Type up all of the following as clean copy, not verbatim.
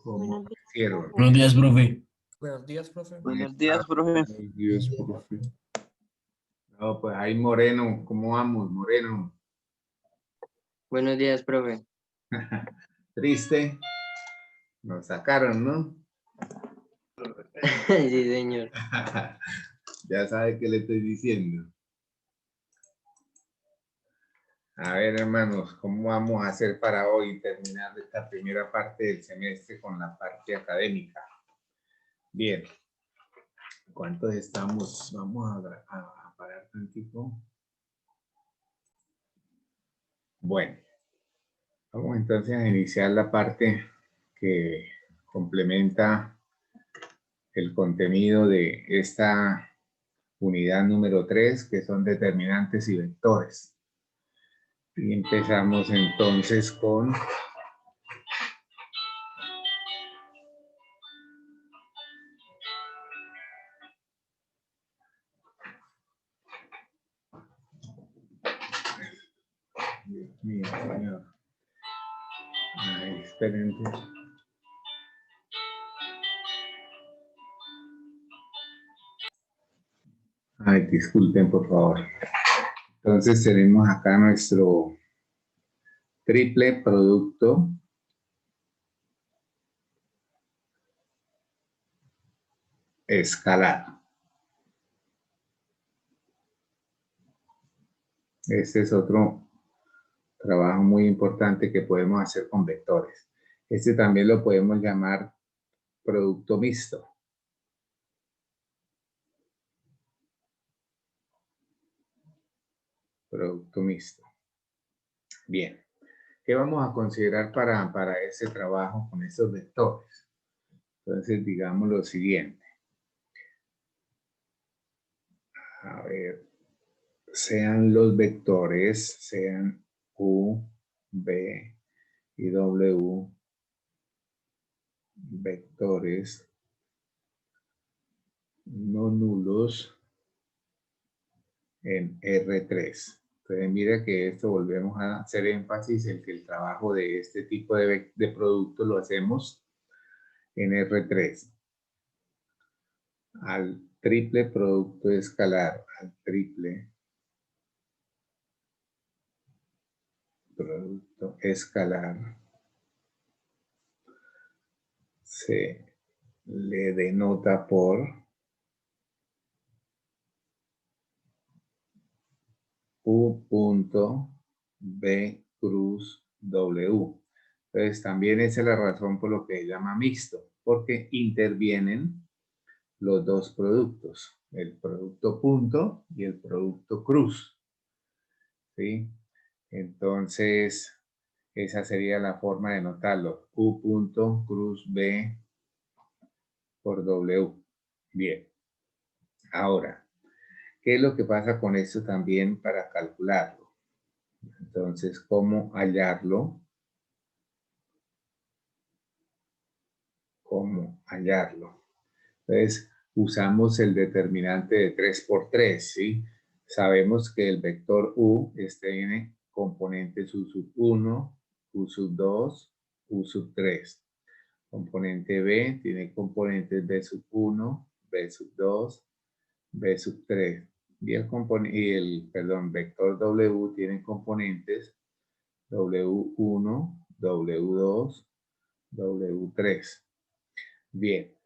¿Cómo Buenos días. hicieron? Buenos días, profe. Buenos días, profe. Buenos días, profe. Buenos días, profe. No, pues ahí Moreno, ¿cómo vamos, Moreno? Buenos días, profe. Triste. Nos sacaron, ¿no? Sí, señor. Ya sabe qué le estoy diciendo. A ver, hermanos, ¿cómo vamos a hacer para hoy terminar esta primera parte del semestre con la parte académica? Bien. ¿Cuántos estamos? Vamos a parar tantito. Bueno, vamos entonces a iniciar la parte que complementa el contenido de esta unidad número 3, que son determinantes y vectores. Y empezamos entonces con Dios mío, señor. Ay, esperen. Ay, disculpen, por favor. Entonces tenemos acá nuestro triple producto escalar. Este es otro trabajo muy importante que podemos hacer con vectores. Este también lo podemos llamar producto mixto. Producto mixto. Bien. ¿Qué vamos a considerar para ese trabajo con estos vectores? Entonces, digamos lo siguiente. A ver, sean los vectores, sean U, B y W, vectores no nulos en R3. Entonces, mira que esto volvemos a hacer énfasis en que el trabajo de este tipo de producto lo hacemos en R3. Al triple producto escalar, al triple producto escalar se le denota por U punto B cruz W. Entonces también esa es la razón por lo que se llama mixto, porque intervienen los dos productos, el producto punto y el producto cruz. ¿Sí? Entonces, esa sería la forma de notarlo. U punto cruz B por W. Bien. Ahora, ¿qué es lo que pasa con esto también para calcularlo? Entonces, ¿cómo hallarlo? ¿Cómo hallarlo? Entonces, usamos el determinante de 3 por 3, ¿sí? Sabemos que el vector U tiene componentes U sub 1, U sub 2, U sub 3. Componente B tiene componentes B sub 1, B sub 2, B sub 3. Y el vector W tiene componentes W1, W2, W3. Bien,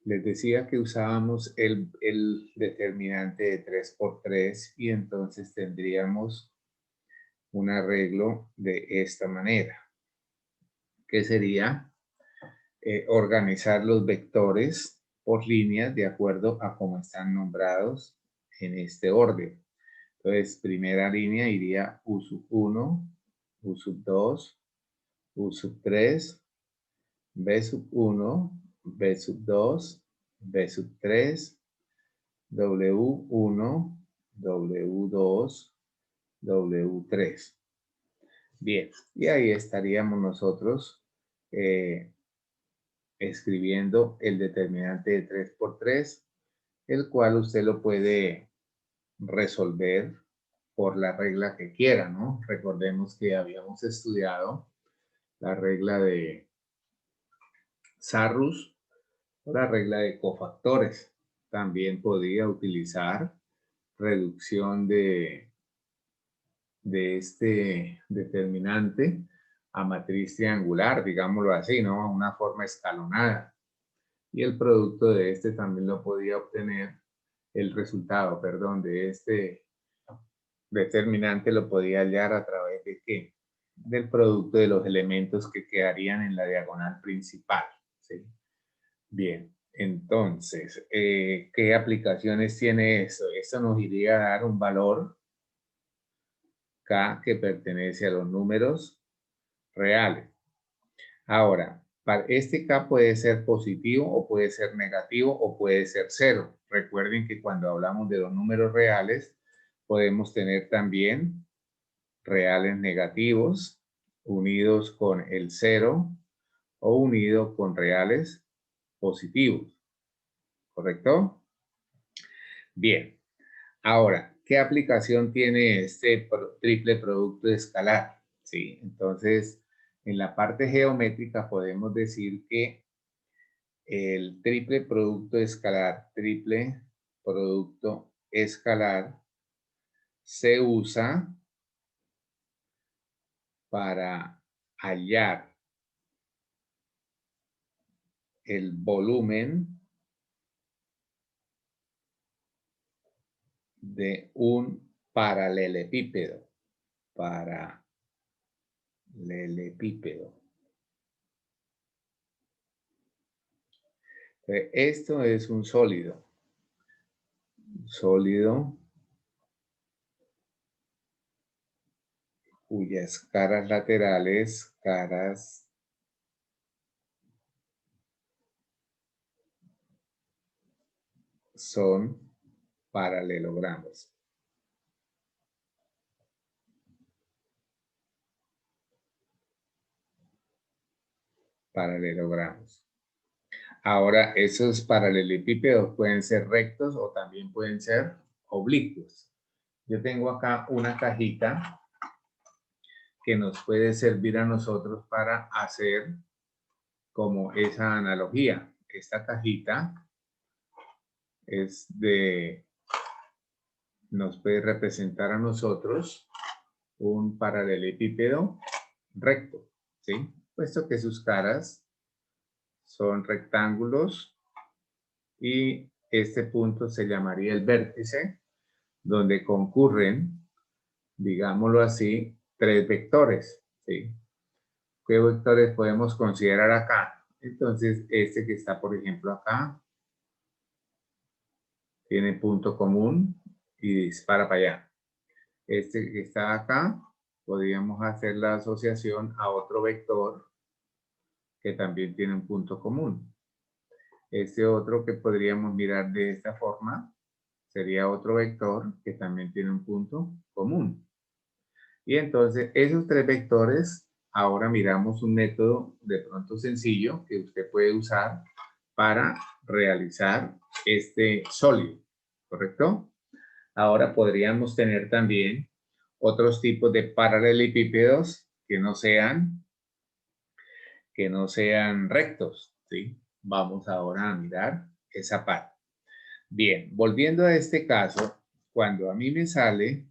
les decía que usábamos el determinante de 3 por 3 y entonces tendríamos un arreglo de esta manera, que sería organizar los vectores por líneas de acuerdo a cómo están nombrados en este orden. Entonces, primera línea iría U sub 1, U sub 2, U sub 3, B sub 1, B sub 2, B sub 3, W1, W2, W3. Bien, y ahí estaríamos nosotros escribiendo el determinante de 3 por 3, el cual usted lo puede resolver por la regla que quiera, ¿no? Recordemos que habíamos estudiado la regla de Sarrus o la regla de cofactores. También podría utilizar reducción de este determinante a matriz triangular, digámoslo así, ¿no? Una forma escalonada. Y el producto de este también lo podía obtener, el resultado, perdón, de este determinante lo podía hallar a través de ¿qué? Del producto de los elementos que quedarían en la diagonal principal, ¿sí? Bien, entonces, ¿qué aplicaciones tiene esto? Esto nos iría a dar un valor K que pertenece a los números reales. Ahora, este K puede ser positivo o puede ser negativo o puede ser cero. Recuerden que cuando hablamos de los números reales, podemos tener también reales negativos unidos con el cero o unido con reales positivos. ¿Correcto? Bien. Ahora, ¿qué aplicación tiene este triple producto escalar? Sí, entonces, en la parte geométrica podemos decir que el triple producto escalar se usa para hallar el volumen de un paralelepípedo. Esto es un sólido. Sólido cuyas caras laterales, son paralelogramos. Paralelogramos. Ahora, esos paralelepípedos pueden ser rectos o también pueden ser oblicuos. Yo tengo acá una cajita que nos puede servir a nosotros para hacer como esa analogía. Esta cajita nos puede representar a nosotros un paralelepípedo recto, ¿sí? Puesto que sus caras son rectángulos y este punto se llamaría el vértice, donde concurren, digámoslo así, tres vectores, ¿sí? ¿Qué vectores podemos considerar acá? Entonces, este que está, por ejemplo, acá, tiene punto común y dispara para allá. Este que está acá, podríamos hacer la asociación a otro vector que también tiene un punto común. Este otro que podríamos mirar de esta forma sería otro vector que también tiene un punto común. Y entonces esos tres vectores, ahora miramos un método de pronto sencillo que usted puede usar para realizar este sólido, ¿correcto? Ahora podríamos tener también otros tipos de paralelepípedos que no sean rectos, ¿sí? Vamos ahora a mirar esa parte. Bien, volviendo a este caso, cuando a mí me sale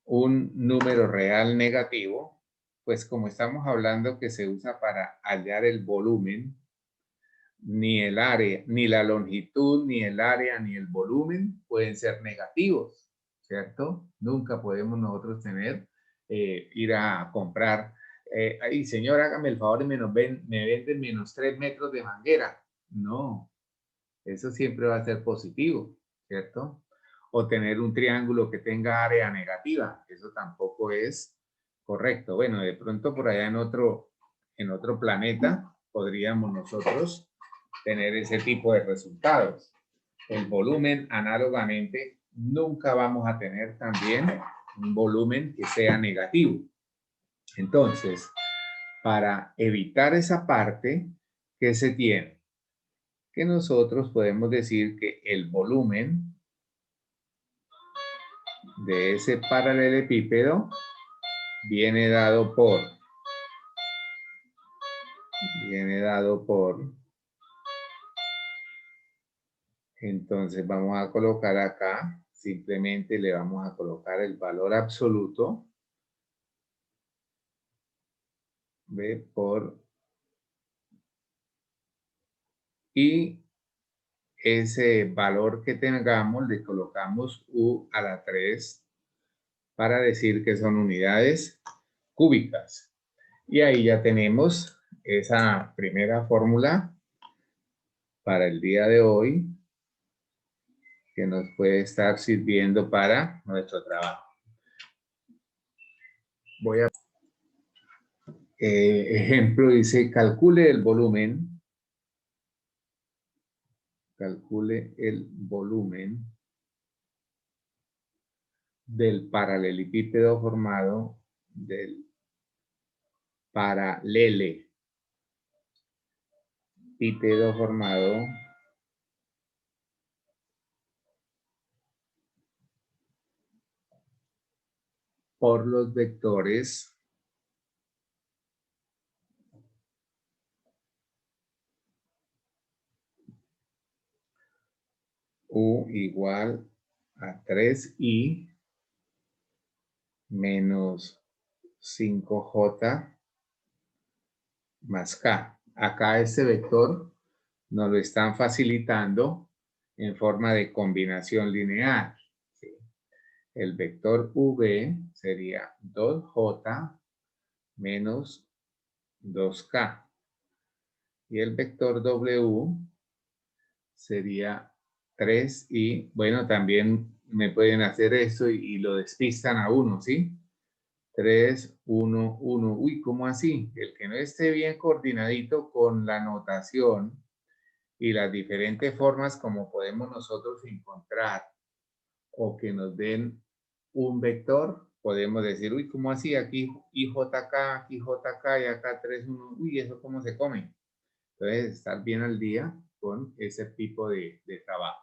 un número real negativo, pues como estamos hablando que se usa para hallar el volumen, ni el área, ni la longitud, ni el área, ni el volumen pueden ser negativos, ¿cierto? Nunca podemos nosotros ir a comprar, ay señor, hágame el favor y me venden menos 3 metros de manguera. No, eso siempre va a ser positivo, ¿cierto? O tener un triángulo que tenga área negativa, eso tampoco es correcto. Bueno, de pronto por allá en otro planeta podríamos nosotros tener ese tipo de resultados. El volumen, análogamente, nunca vamos a tener también un volumen que sea negativo. Entonces, para evitar esa parte, ¿qué se tiene? Que nosotros podemos decir que el volumen de ese paralelepípedo viene dado por, entonces vamos a colocar acá, simplemente le vamos a colocar el valor absoluto, ¿ve? Por, y ese valor que tengamos le colocamos U a la 3 para decir que son unidades cúbicas. Y ahí ya tenemos esa primera fórmula para el día de hoy que nos puede estar sirviendo para nuestro trabajo. Voy a... ejemplo dice, calcule el volumen. Calcule el volumen del paralelepípedo formado del paralelepípedo formado por los vectores U igual a 3i menos 5j más k. Acá este vector nos lo están facilitando en forma de combinación lineal. ¿Sí? El vector v sería 2j menos 2k. Y el vector w sería 3i. Bueno, también me pueden hacer eso y lo despistan a uno, ¿sí? 3, 1, 1. Uy, ¿cómo así? El que no esté bien coordinadito con la notación y las diferentes formas como podemos nosotros encontrar o que nos den un vector, podemos decir, uy, ¿cómo así? Aquí IJK, aquí JK y acá 3, 1. Uy, ¿eso cómo se come? Entonces, estar bien al día con ese tipo de trabajo.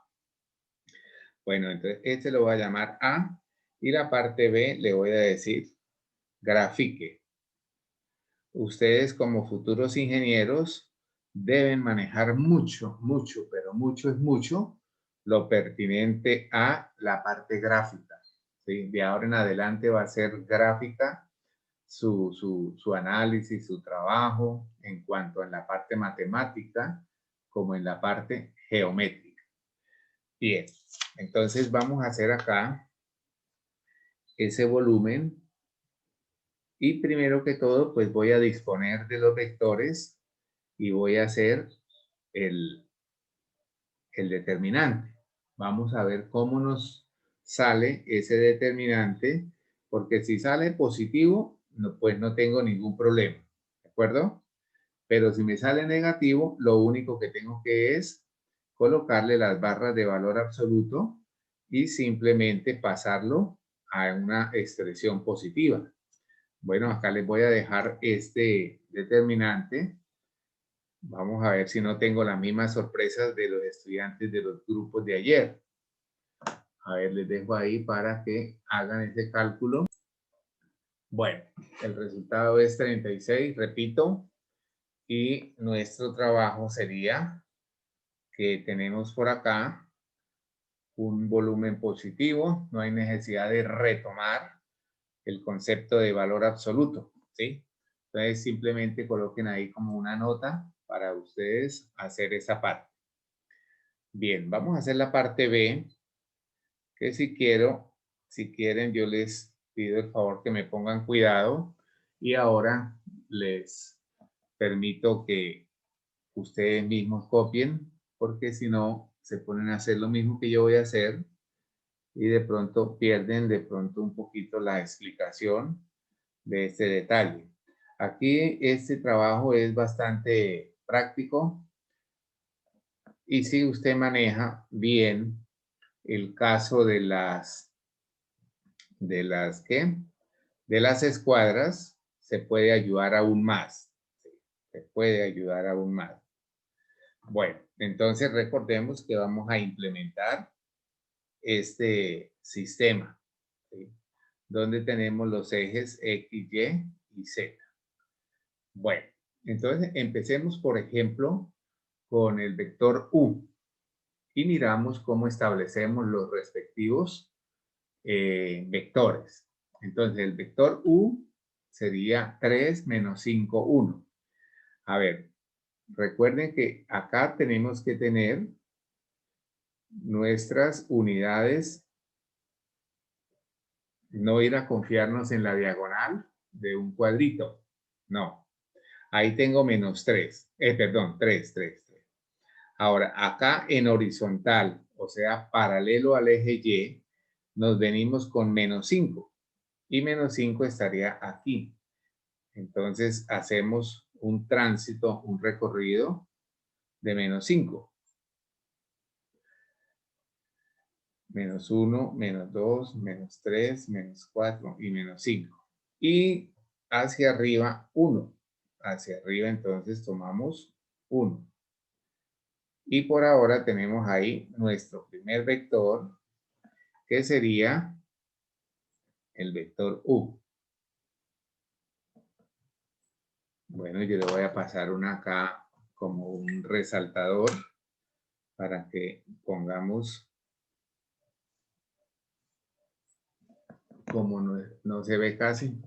Bueno, entonces este lo voy a llamar A y la parte B le voy a decir grafique. Ustedes como futuros ingenieros deben manejar mucho, pero mucho es mucho, lo pertinente a la parte gráfica. ¿Sí? De ahora en adelante va a ser gráfica su análisis, su trabajo en cuanto a la parte matemática como en la parte geométrica. Bien, entonces vamos a hacer acá ese volumen y primero que todo pues voy a disponer de los vectores y voy a hacer el determinante. Vamos a ver cómo nos sale ese determinante, porque si sale positivo, no, pues no tengo ningún problema, ¿de acuerdo? Pero si me sale negativo, lo único que tengo que es colocarle las barras de valor absoluto y simplemente pasarlo a una expresión positiva. Bueno, acá les voy a dejar este determinante. Vamos a ver si no tengo las mismas sorpresas de los estudiantes de los grupos de ayer. A ver, les dejo ahí para que hagan ese cálculo. Bueno, el resultado es 36, repito, y nuestro trabajo sería que tenemos por acá un volumen positivo, no hay necesidad de retomar el concepto de valor absoluto, ¿sí? Entonces simplemente coloquen ahí como una nota para ustedes hacer esa parte. Bien, vamos a hacer la parte B, que si quieren yo les pido el favor que me pongan cuidado y ahora les permito que ustedes mismos copien, porque si no se ponen a hacer lo mismo que yo voy a hacer y de pronto pierden de pronto un poquito la explicación de este detalle. Aquí este trabajo es bastante práctico y si usted maneja bien el caso de ¿qué? De las escuadras, se puede ayudar aún más. Se puede ayudar aún más. Bueno, entonces recordemos que vamos a implementar este sistema. ¿Sí? donde tenemos los ejes X, Y y Z. Bueno, entonces empecemos, por ejemplo, con el vector U y miramos cómo establecemos los respectivos vectores. Entonces, el vector U sería 3 menos 5, 1. A ver, recuerden que acá tenemos que tener nuestras unidades, no ir a confiarnos en la diagonal de un cuadrito. No, ahí tengo menos 3, perdón, 3. Ahora, acá en horizontal, o sea, paralelo al eje Y, nos venimos con menos 5. Y menos 5 estaría aquí. Entonces, hacemos un tránsito, un recorrido de menos 5. Menos 1, menos 2, menos 3, menos 4 y menos 5. Y hacia arriba 1. Hacia arriba entonces tomamos 1. Y por ahora tenemos ahí nuestro primer vector, que sería el vector U. Bueno, yo le voy a pasar una acá como un resaltador para que pongamos, como no se ve casi,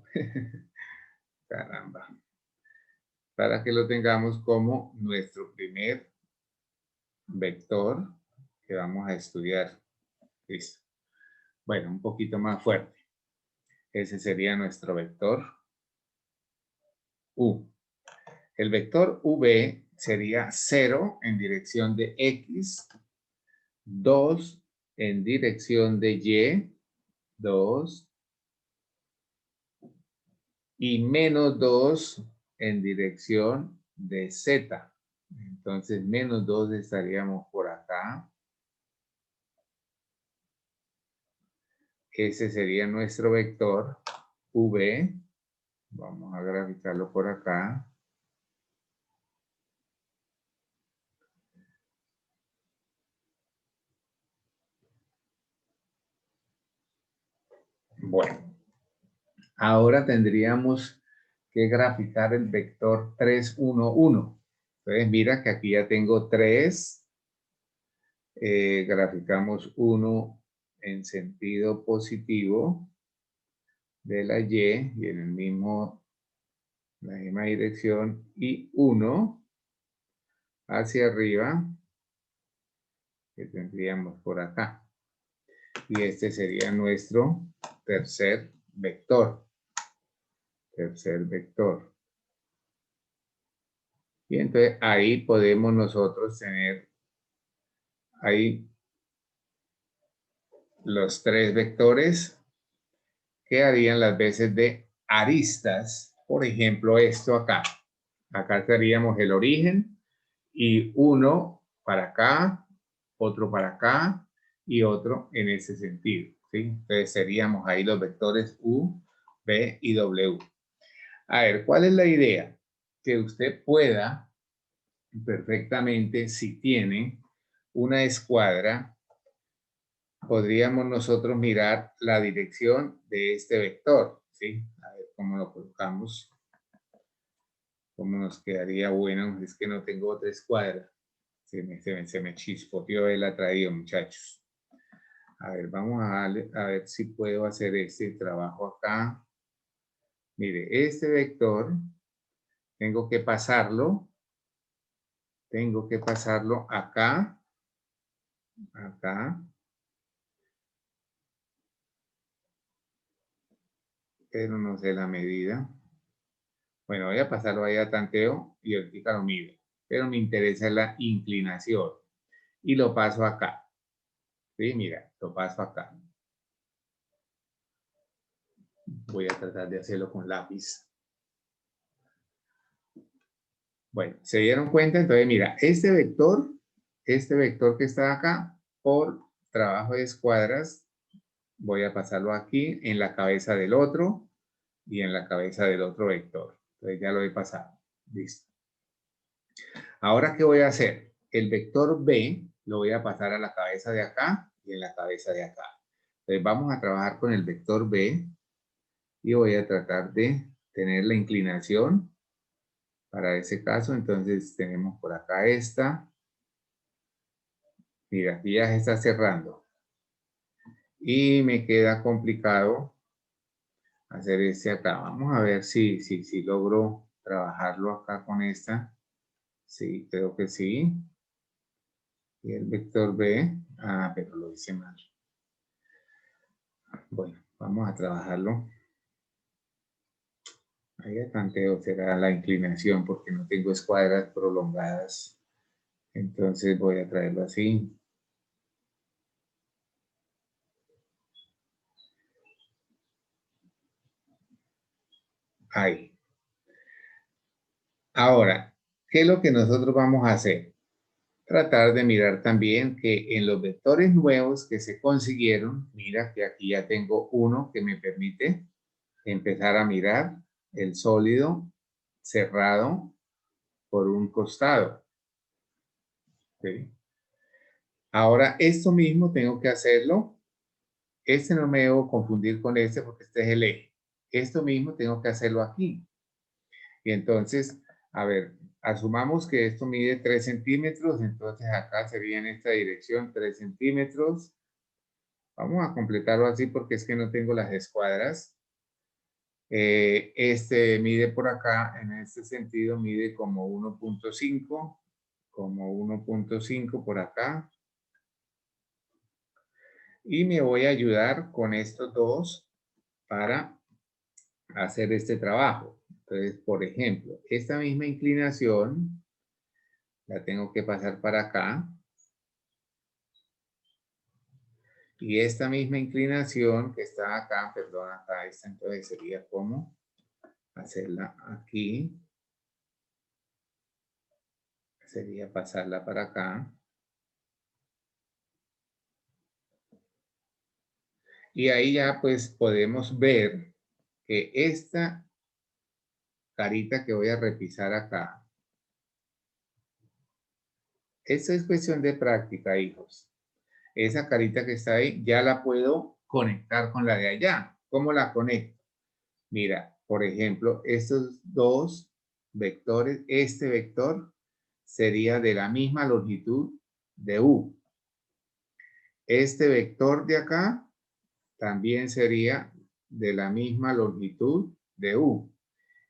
caramba, para que lo tengamos como nuestro primer vector que vamos a estudiar. Listo. Bueno, un poquito más fuerte. Ese sería nuestro vector U. El vector V sería 0 en dirección de X, 2 en dirección de Y, 2, y menos 2 en dirección de Z. Entonces, menos 2 estaríamos por acá. Ese sería nuestro vector V. Vamos a graficarlo por acá. Bueno, ahora tendríamos que graficar el vector 3, 1, 1. Entonces, mira que aquí ya tengo 3. Graficamos 1 en sentido positivo de la Y y en la misma dirección, y 1 hacia arriba, que tendríamos por acá. Y este sería nuestro tercer vector. Tercer vector. Y entonces ahí podemos nosotros tener ahí los 3 vectores que harían las veces de aristas. Por ejemplo, esto acá. Acá estaríamos el origen y uno para acá, otro para acá y otro en ese sentido, ¿sí? Entonces seríamos ahí los vectores U, V y W. A ver, ¿cuál es la idea? Que usted pueda perfectamente, si tiene una escuadra, podríamos nosotros mirar la dirección de este vector, ¿sí? A ver cómo lo colocamos, cómo nos quedaría bueno. Es que no tengo otra escuadra. Se me chispoteó el atraído, muchachos. A ver, vamos a ver si puedo hacer este trabajo acá. Mire, este vector tengo que pasarlo acá, pero no sé la medida. Bueno, voy a pasarlo ahí a tanteo y ahorita lo mido, pero me interesa la inclinación y lo paso acá. Sí, mira, lo paso acá. Voy a tratar de hacerlo con lápiz. Bueno, ¿se dieron cuenta? Entonces, mira, este vector que está acá, por trabajo de escuadras, voy a pasarlo aquí en la cabeza del otro y en la cabeza del otro vector. Entonces ya lo he pasado. Listo. Ahora, ¿qué voy a hacer? El vector B lo voy a pasar a la cabeza de acá y en la cabeza de acá. Entonces vamos a trabajar con el vector B. y voy a tratar de tener la inclinación para ese caso. Entonces tenemos por acá esta. Mira, aquí ya se está cerrando. Y me queda complicado hacer este acá. Vamos a ver si logro trabajarlo acá con esta. Sí, creo que sí. Y el vector B. Ah, pero lo hice mal. Bueno, vamos a trabajarlo. Ahí el tanteo será la inclinación porque no tengo escuadras prolongadas. Entonces voy a traerlo así. Ahí. Ahora, ¿qué es lo que nosotros vamos a hacer? Tratar de mirar también que en los vectores nuevos que se consiguieron, mira que aquí ya tengo uno que me permite empezar a mirar el sólido cerrado por un costado. ¿Sí? Ahora, esto mismo tengo que hacerlo. Este no me debo confundir con este porque este es el eje. Esto mismo tengo que hacerlo aquí. Y entonces, a ver, asumamos que esto mide 3 centímetros, entonces acá sería en esta dirección 3 centímetros. Vamos a completarlo así porque es que no tengo las escuadras. Este mide por acá, en este sentido, mide como 1.5, como 1.5 por acá. Y me voy a ayudar con estos dos para hacer este trabajo. Entonces, por ejemplo, esta misma inclinación la tengo que pasar para acá. Y esta misma inclinación que está acá, perdón, acá está, entonces sería como hacerla aquí. Sería pasarla para acá. Y ahí ya pues podemos ver que esta carita que voy a repisar acá, esta es cuestión de práctica, hijos. Esa carita que está ahí ya la puedo conectar con la de allá. ¿Cómo la conecto? Mira, por ejemplo, estos dos vectores, este vector sería de la misma longitud de U. Este vector de acá también sería de la misma longitud de U.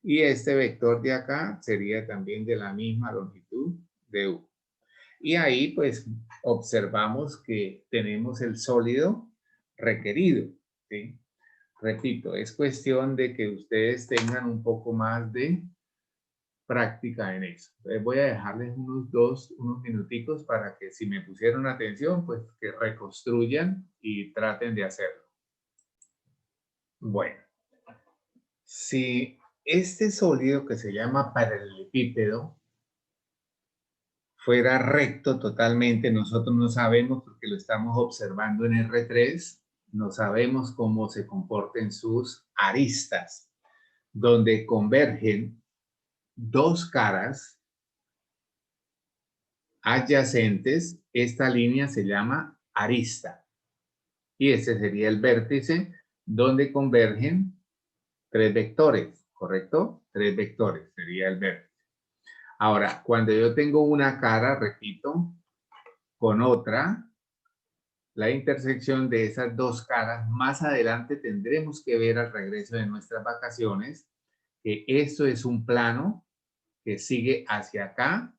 Y este vector de acá sería también de la misma longitud de U. Y ahí pues observamos que tenemos el sólido requerido. ¿Sí? Repito, es cuestión de que ustedes tengan un poco más de práctica en eso. Entonces voy a dejarles unos minuticos para que si me pusieron atención, pues que reconstruyan y traten de hacerlo. Bueno, si este sólido que se llama paralelepípedo fuera recto totalmente, nosotros no sabemos porque lo estamos observando en R3, no sabemos cómo se comportan sus aristas, donde convergen dos caras adyacentes. Esta línea se llama arista y ese sería el vértice donde convergen tres vectores, ¿correcto? Tres vectores sería el vértice. Ahora, cuando yo tengo una cara, repito, con otra, la intersección de esas dos caras, más adelante tendremos que ver al regreso de nuestras vacaciones que esto es un plano que sigue hacia acá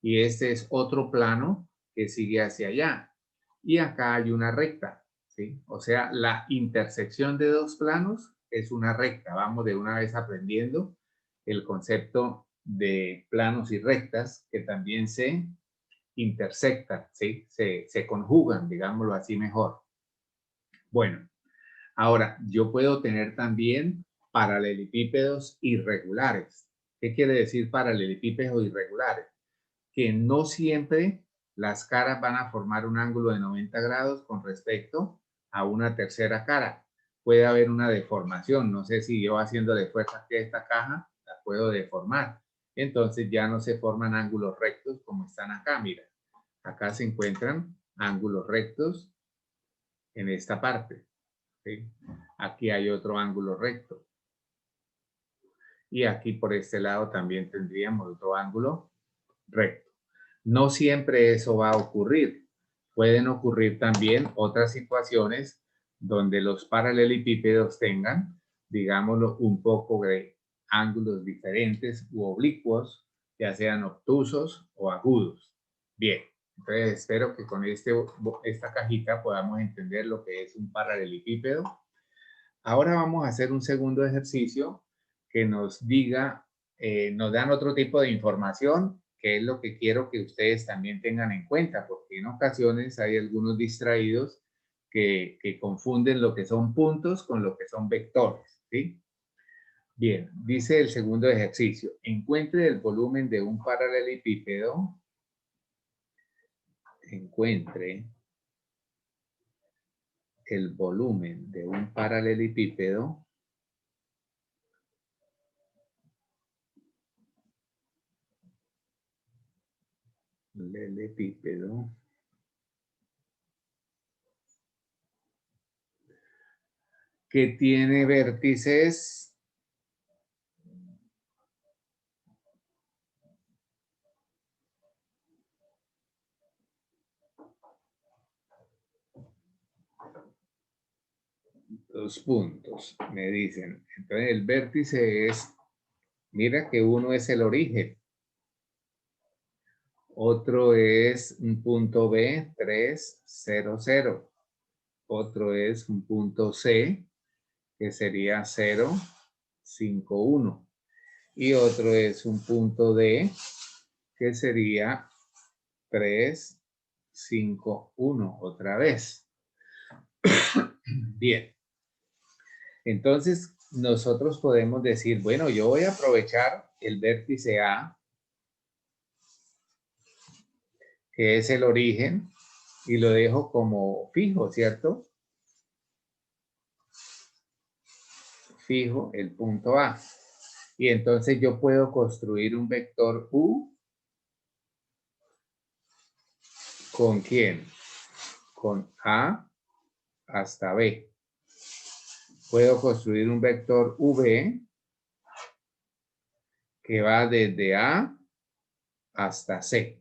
y este es otro plano que sigue hacia allá. Y acá hay una recta, ¿sí? O sea, la intersección de dos planos es una recta. Vamos de una vez aprendiendo el concepto de planos y rectas que también se intersectan, ¿sí? Se conjugan, digámoslo así mejor. Bueno, ahora yo puedo tener también paralelepípedos irregulares. ¿Qué quiere decir paralelepípedos irregulares? Que no siempre las caras van a formar un ángulo de 90 grados con respecto a una tercera cara. Puede haber una deformación. No sé si yo haciéndole fuerza que esta caja la puedo deformar. Entonces ya no se forman ángulos rectos como están acá. Mira, acá se encuentran ángulos rectos en esta parte. ¿Sí? Aquí hay otro ángulo recto. Y aquí por este lado también tendríamos otro ángulo recto. No siempre eso va a ocurrir. Pueden ocurrir también otras situaciones donde los paralelepípedos tengan, digámoslo, un poco de ángulos diferentes u oblicuos, ya sean obtusos o agudos. Bien, entonces espero que con esta cajita podamos entender lo que es un paralelepípedo. Ahora vamos a hacer un segundo ejercicio que nos diga, nos dan otro tipo de información, que es lo que quiero que ustedes también tengan en cuenta, porque en ocasiones hay algunos distraídos que confunden lo que son puntos con lo que son vectores, ¿sí? Bien, dice el segundo ejercicio, encuentre el volumen de un paralelepípedo, encuentre el volumen de un paralelepípedo que tiene vértices dos puntos, me dicen. Entonces el vértice es, mira que uno es el origen, otro es un punto B, 3, 0, 0. Otro es un punto C, que sería 0, 5, 1. Y otro es un punto D, que sería 3, 5, 1, otra vez. Bien. Entonces, nosotros podemos decir, bueno, yo voy a aprovechar el vértice A, que es el origen, y lo dejo como fijo, ¿cierto? Fijo el punto A. Y entonces yo puedo construir un vector U. ¿Con quién? Con A hasta B. Puedo construir un vector V que va desde A hasta C.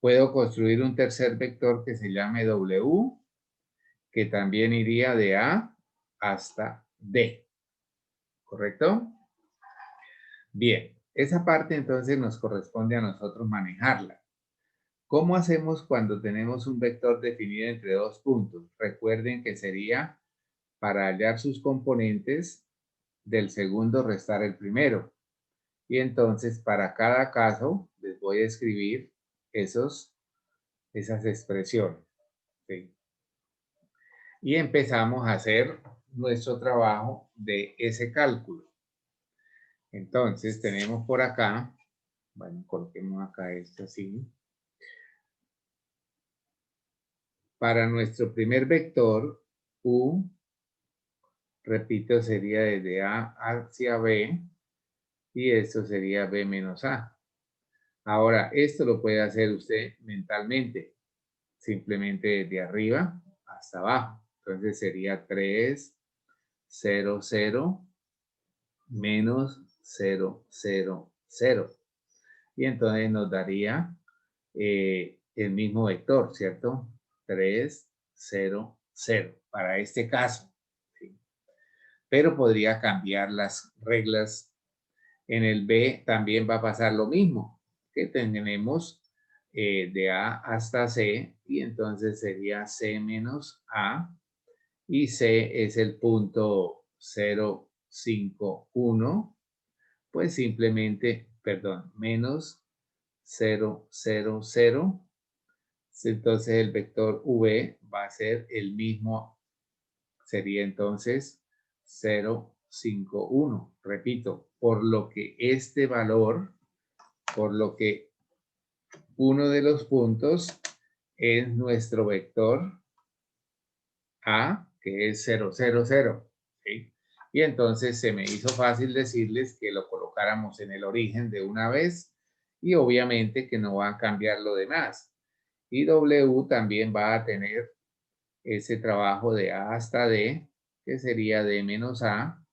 Puedo construir un tercer vector que se llame W, que también iría de A hasta D. ¿Correcto? Bien, esa parte entonces nos corresponde a nosotros manejarla. ¿Cómo hacemos cuando tenemos un vector definido entre dos puntos? Recuerden que sería para hallar sus componentes del segundo restar el primero. Y entonces para cada caso les voy a escribir esas expresiones. ¿Sí? Y empezamos a hacer nuestro trabajo de ese cálculo. Entonces tenemos por acá, bueno, coloquemos acá esto así. Para nuestro primer vector, U, repito, sería desde A hacia B, y esto sería B menos A. Ahora, esto lo puede hacer usted mentalmente, simplemente desde arriba hasta abajo. Entonces sería 3, 0, 0, menos 0, 0, 0. Y entonces nos daría el mismo vector, ¿cierto? 3, 0, 0, para este caso. ¿Sí? Pero podría cambiar las reglas. En el B también va a pasar lo mismo, que tenemos de A hasta C, y entonces sería C menos A, y C es el punto 0, 5, 1, pues simplemente, perdón, menos 0, 0, 0. Entonces el vector V va a ser el mismo, sería entonces 0, 5, 1. Repito, por lo que este valor, por lo que uno de los puntos es nuestro vector A, que es 0, 0, 0. ¿Sí? Y entonces se me hizo fácil decirles que lo colocáramos en el origen de una vez, y obviamente que no va a cambiar lo demás. Y W también va a tener ese trabajo de A hasta D, que sería D menos A,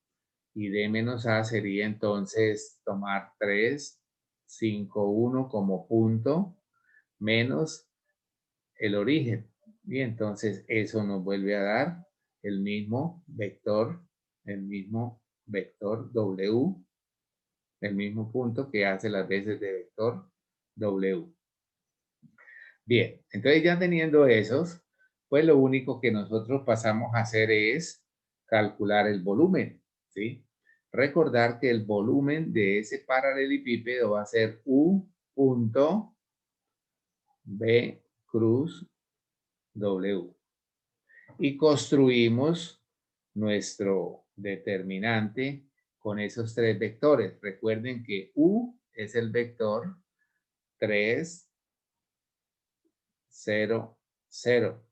Y D menos A sería entonces tomar 3, 5, 1 como punto menos el origen. Y entonces eso nos vuelve a dar el mismo vector W, el mismo punto que hace las veces de vector W. Bien, entonces ya teniendo esos, pues lo único que nosotros pasamos a hacer es calcular el volumen, ¿sí? Recordar que el volumen de ese paralelepípedo va a ser U punto B cruz W. Y construimos nuestro determinante con esos tres vectores. Recuerden que U es el vector 3, 0, 0.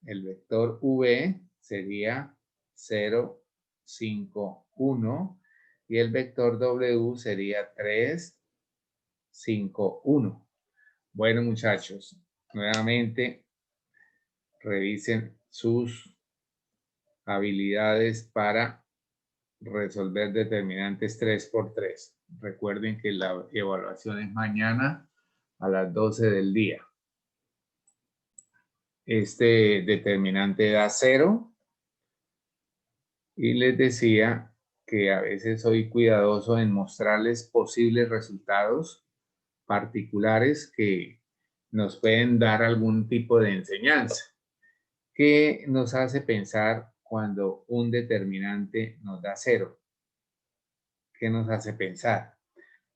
El vector V sería 0, 5, 1. Y el vector W sería 3, 5, 1. Bueno, muchachos, nuevamente revisen sus habilidades para resolver determinantes 3 por 3. Recuerden que la evaluación es mañana a las 12 del día. Este determinante da 0 y les decía que a veces soy cuidadoso en mostrarles posibles resultados particulares que nos pueden dar algún tipo de enseñanza. ¿Qué nos hace pensar cuando un determinante nos da 0? ¿Qué nos hace pensar?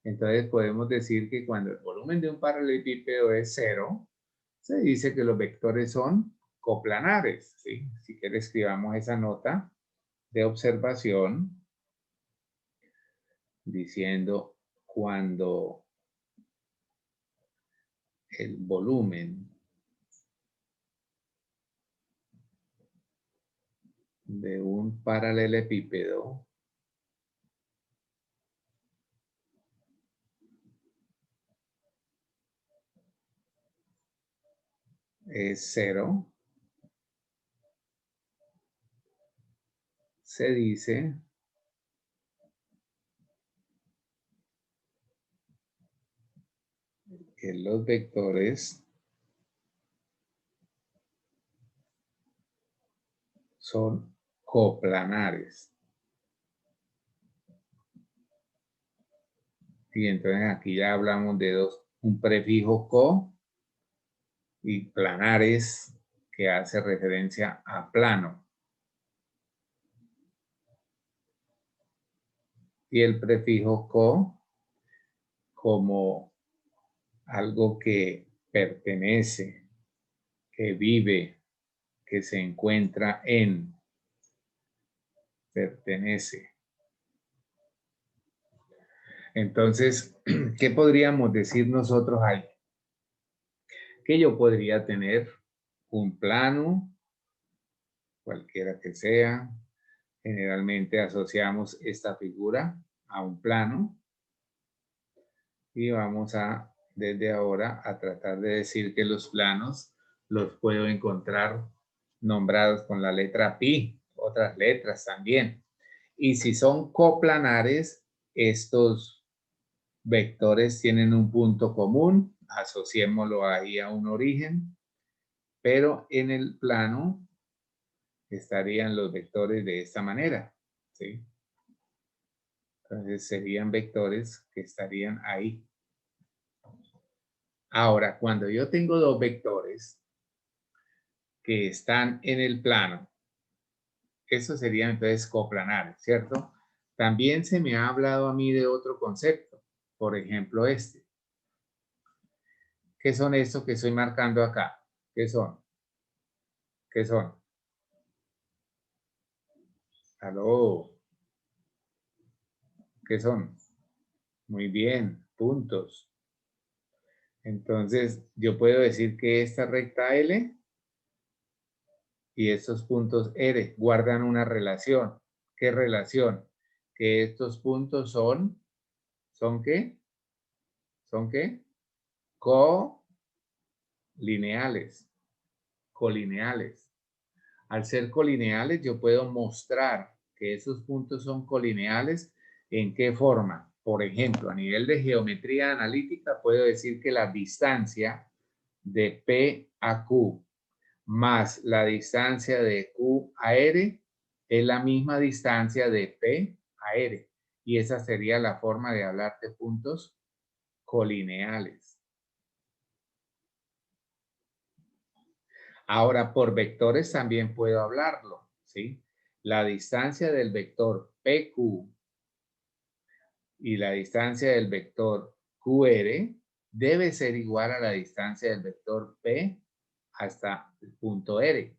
Entonces podemos decir que cuando el volumen de un paralelepípedo es 0, se dice que los vectores son coplanares, ¿sí? Si quiere escribamos esa nota de observación diciendo cuando el volumen de un paralelepípedo es 0, se dice que los vectores son coplanares. Y entonces aquí ya hablamos de un prefijo co y planares que hace referencia a plano. Y el prefijo co como algo que pertenece, que vive, que se encuentra en, pertenece. Entonces, ¿qué podríamos decir nosotros ahí? Que yo podría tener un plano, cualquiera que sea. Generalmente asociamos esta figura a un plano. Y vamos a, desde ahora, a tratar de decir que los planos los puedo encontrar nombrados con la letra pi, otras letras también. Y si son coplanares, estos vectores tienen un punto común, asociémoslo ahí a un origen, pero en el plano estarían los vectores de esta manera, ¿sí? Entonces serían vectores que estarían ahí. Ahora, cuando yo tengo dos vectores que están en el plano, eso serían entonces coplanares, ¿cierto? También se me ha hablado a mí de otro concepto, por ejemplo este. ¿Qué son estos que estoy marcando acá? ¿Qué son? ¿Qué son? ¿Aló? ¿Qué son? Muy bien, puntos. Entonces, yo puedo decir que esta recta L y estos puntos R guardan una relación. ¿Qué relación? Que estos puntos ¿son qué? ¿Son qué? Colineales. Colineales. Al ser colineales, yo puedo mostrar que esos puntos son colineales. ¿En qué forma? Por ejemplo, a nivel de geometría analítica, puedo decir que la distancia de P a Q más la distancia de Q a R es la misma distancia de P a R. Y esa sería la forma de hablar de puntos colineales. Ahora, por vectores también puedo hablarlo, ¿sí? La distancia del vector PQ y la distancia del vector QR debe ser igual a la distancia del vector P hasta el punto R.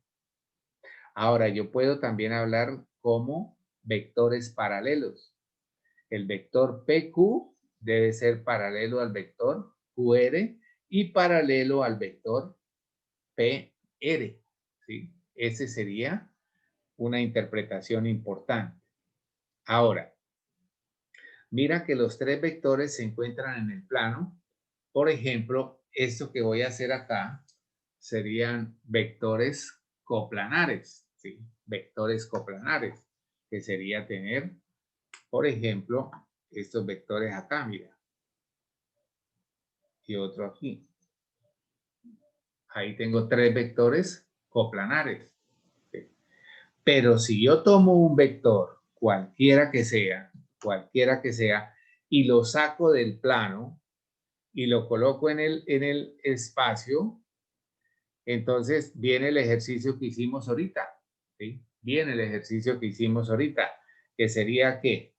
Ahora, yo puedo también hablar como vectores paralelos. El vector PQ debe ser paralelo al vector QR y paralelo al vector PR, ¿sí? Ese sería una interpretación importante. Ahora, mira que los tres vectores se encuentran en el plano. Por ejemplo, esto que voy a hacer acá serían vectores coplanares, ¿sí? Vectores coplanares, que sería tener, por ejemplo, estos vectores acá, mira, y otro aquí. Ahí tengo tres vectores coplanares. ¿Sí? Pero si yo tomo un vector, cualquiera que sea, y lo saco del plano y lo coloco en el espacio, entonces viene el ejercicio que hicimos ahorita, ¿sí? Viene el ejercicio que hicimos ahorita, que sería que,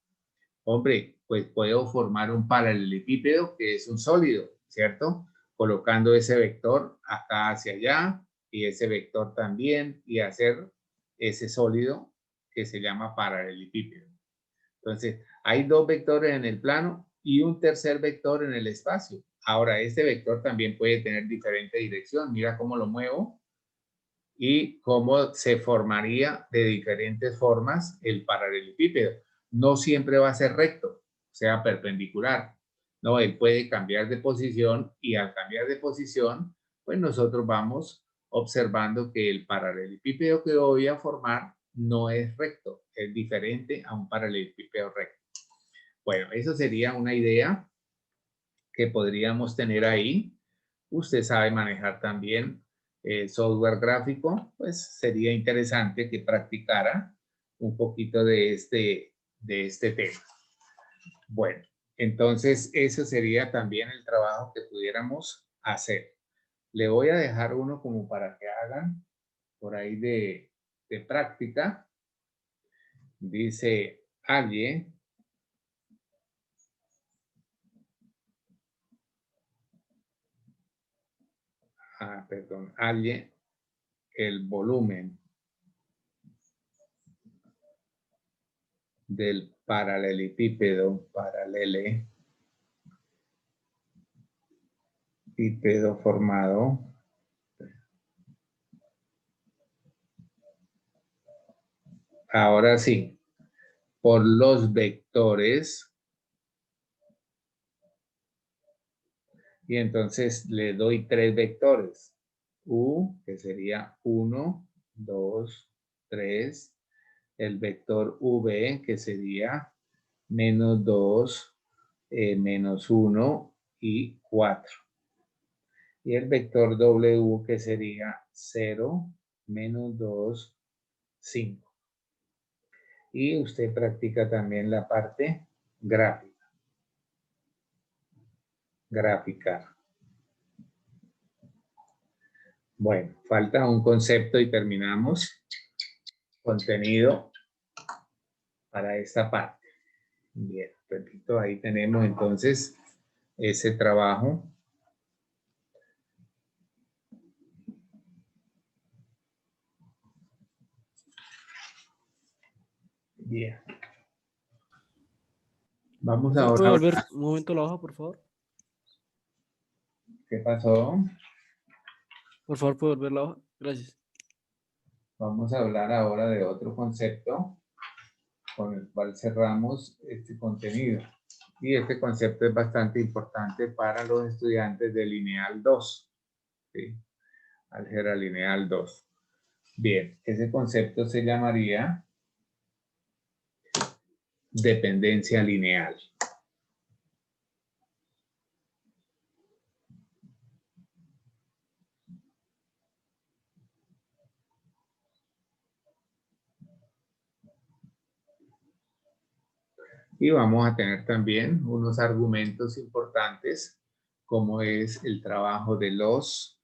hombre, pues puedo formar un paralelepípedo que es un sólido, ¿cierto? Colocando ese vector acá hacia allá y ese vector también y hacer ese sólido que se llama paralelepípedo. Entonces, hay dos vectores en el plano y un tercer vector en el espacio. Ahora, este vector también puede tener diferente dirección. Mira cómo lo muevo y cómo se formaría de diferentes formas el paralelepípedo. No siempre va a ser recto, sea perpendicular. No, él puede cambiar de posición y al cambiar de posición, pues nosotros vamos observando que el paralelepípedo que voy a formar no es recto, es diferente a un paralelepípedo recto. Bueno, eso sería una idea que podríamos tener ahí. Usted sabe manejar también software gráfico, pues sería interesante que practicara un poquito de este tema. Bueno, entonces eso sería también el trabajo que pudiéramos hacer. Le voy a dejar uno como para que hagan por ahí de práctica. Dice alguien. Perdón, halle el volumen del paralelepípedo formado ahora sí por los vectores y entonces le doy tres vectores U, que sería 1, 2, 3, el vector V, que sería menos 2, menos 1 y 4. Y el vector W, que sería 0, menos 2, 5. Y usted practica también la parte gráfica. Graficar. Bueno, falta un concepto y terminamos. Contenido para esta parte. Bien, repito, ahí tenemos entonces ese trabajo. Bien. Vamos ahora. ¿Puede volver un momento la hoja, por favor? ¿Qué pasó? Por favor, ¿puede volver la hoja? Gracias. Vamos a hablar ahora de otro concepto con el cual cerramos este contenido. Y este concepto es bastante importante para los estudiantes de lineal 2. ¿Sí? Álgebra lineal 2. Bien, ese concepto se llamaría dependencia lineal. Y vamos a tener también unos argumentos importantes, como es el trabajo de los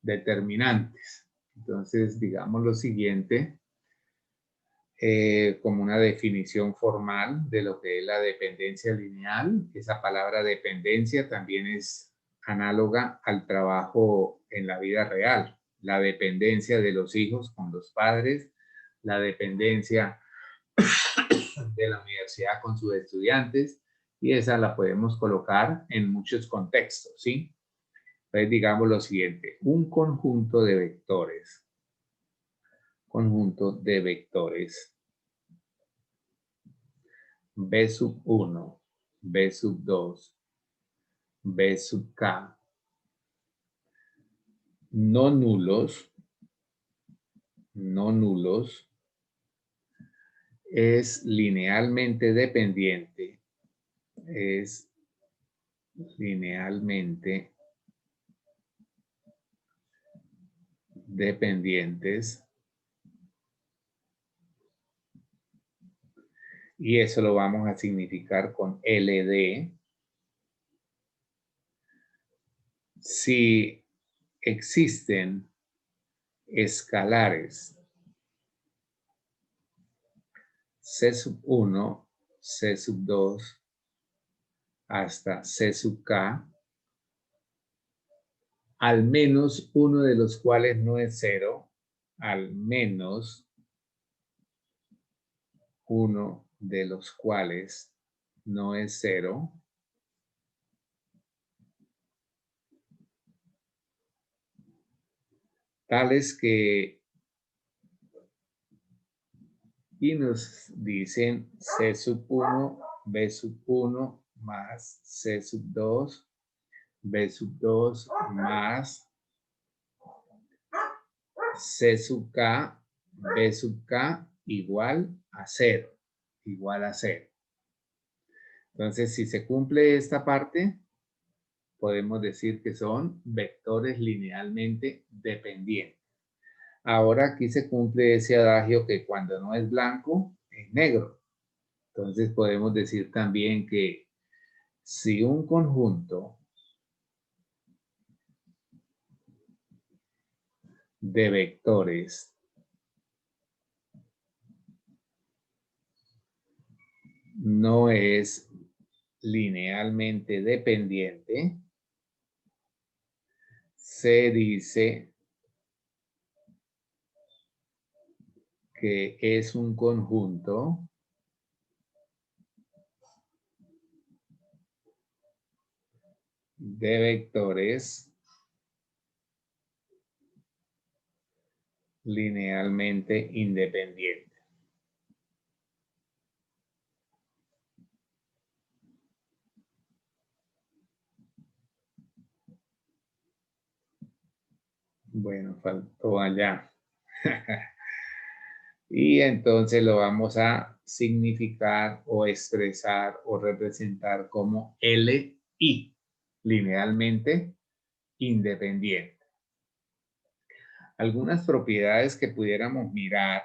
determinantes. Entonces, digamos lo siguiente, como una definición formal de lo que es la dependencia lineal. Esa palabra dependencia también es análoga al trabajo en la vida real. La dependencia de los hijos con los padres, la dependencia de la universidad con sus estudiantes, y esa la podemos colocar en muchos contextos, ¿sí? Entonces digamos lo siguiente, un conjunto de vectores, B sub 1, B sub 2, B sub K, no nulos, es linealmente dependiente, dependientes, y eso lo vamos a significar con LD. Si existen escalares C sub 1, C sub 2, hasta C sub K, al menos uno de los cuales no es cero, al menos uno de los cuales no es cero, tales que, y nos dicen C sub 1, B sub 1 más C sub 2, B sub 2 más C sub K, B sub K igual a 0, Entonces, si se cumple esta parte, podemos decir que son vectores linealmente dependientes. Ahora aquí se cumple ese adagio que cuando no es blanco, es negro. Entonces podemos decir también que si un conjunto de vectores no es linealmente dependiente, se dice que es un conjunto de vectores linealmente independiente. Bueno, faltó allá. Y entonces lo vamos a significar o expresar o representar como LI, linealmente independiente. Algunas propiedades que pudiéramos mirar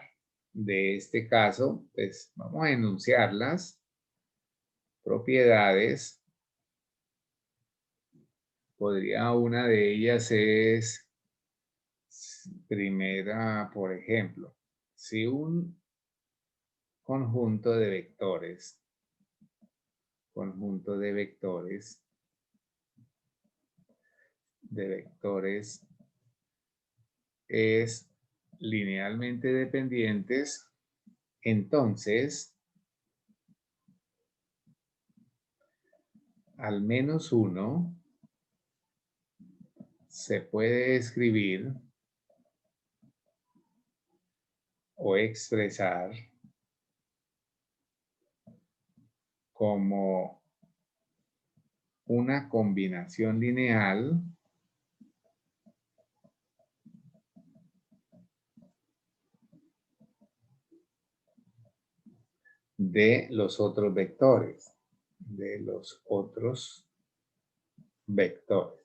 de este caso, pues vamos a enunciarlas. Propiedades. Una de ellas es, primera, por ejemplo, si un conjunto de vectores es linealmente dependientes, entonces al menos uno se puede escribir o expresar como una combinación lineal de los otros vectores. De los otros vectores.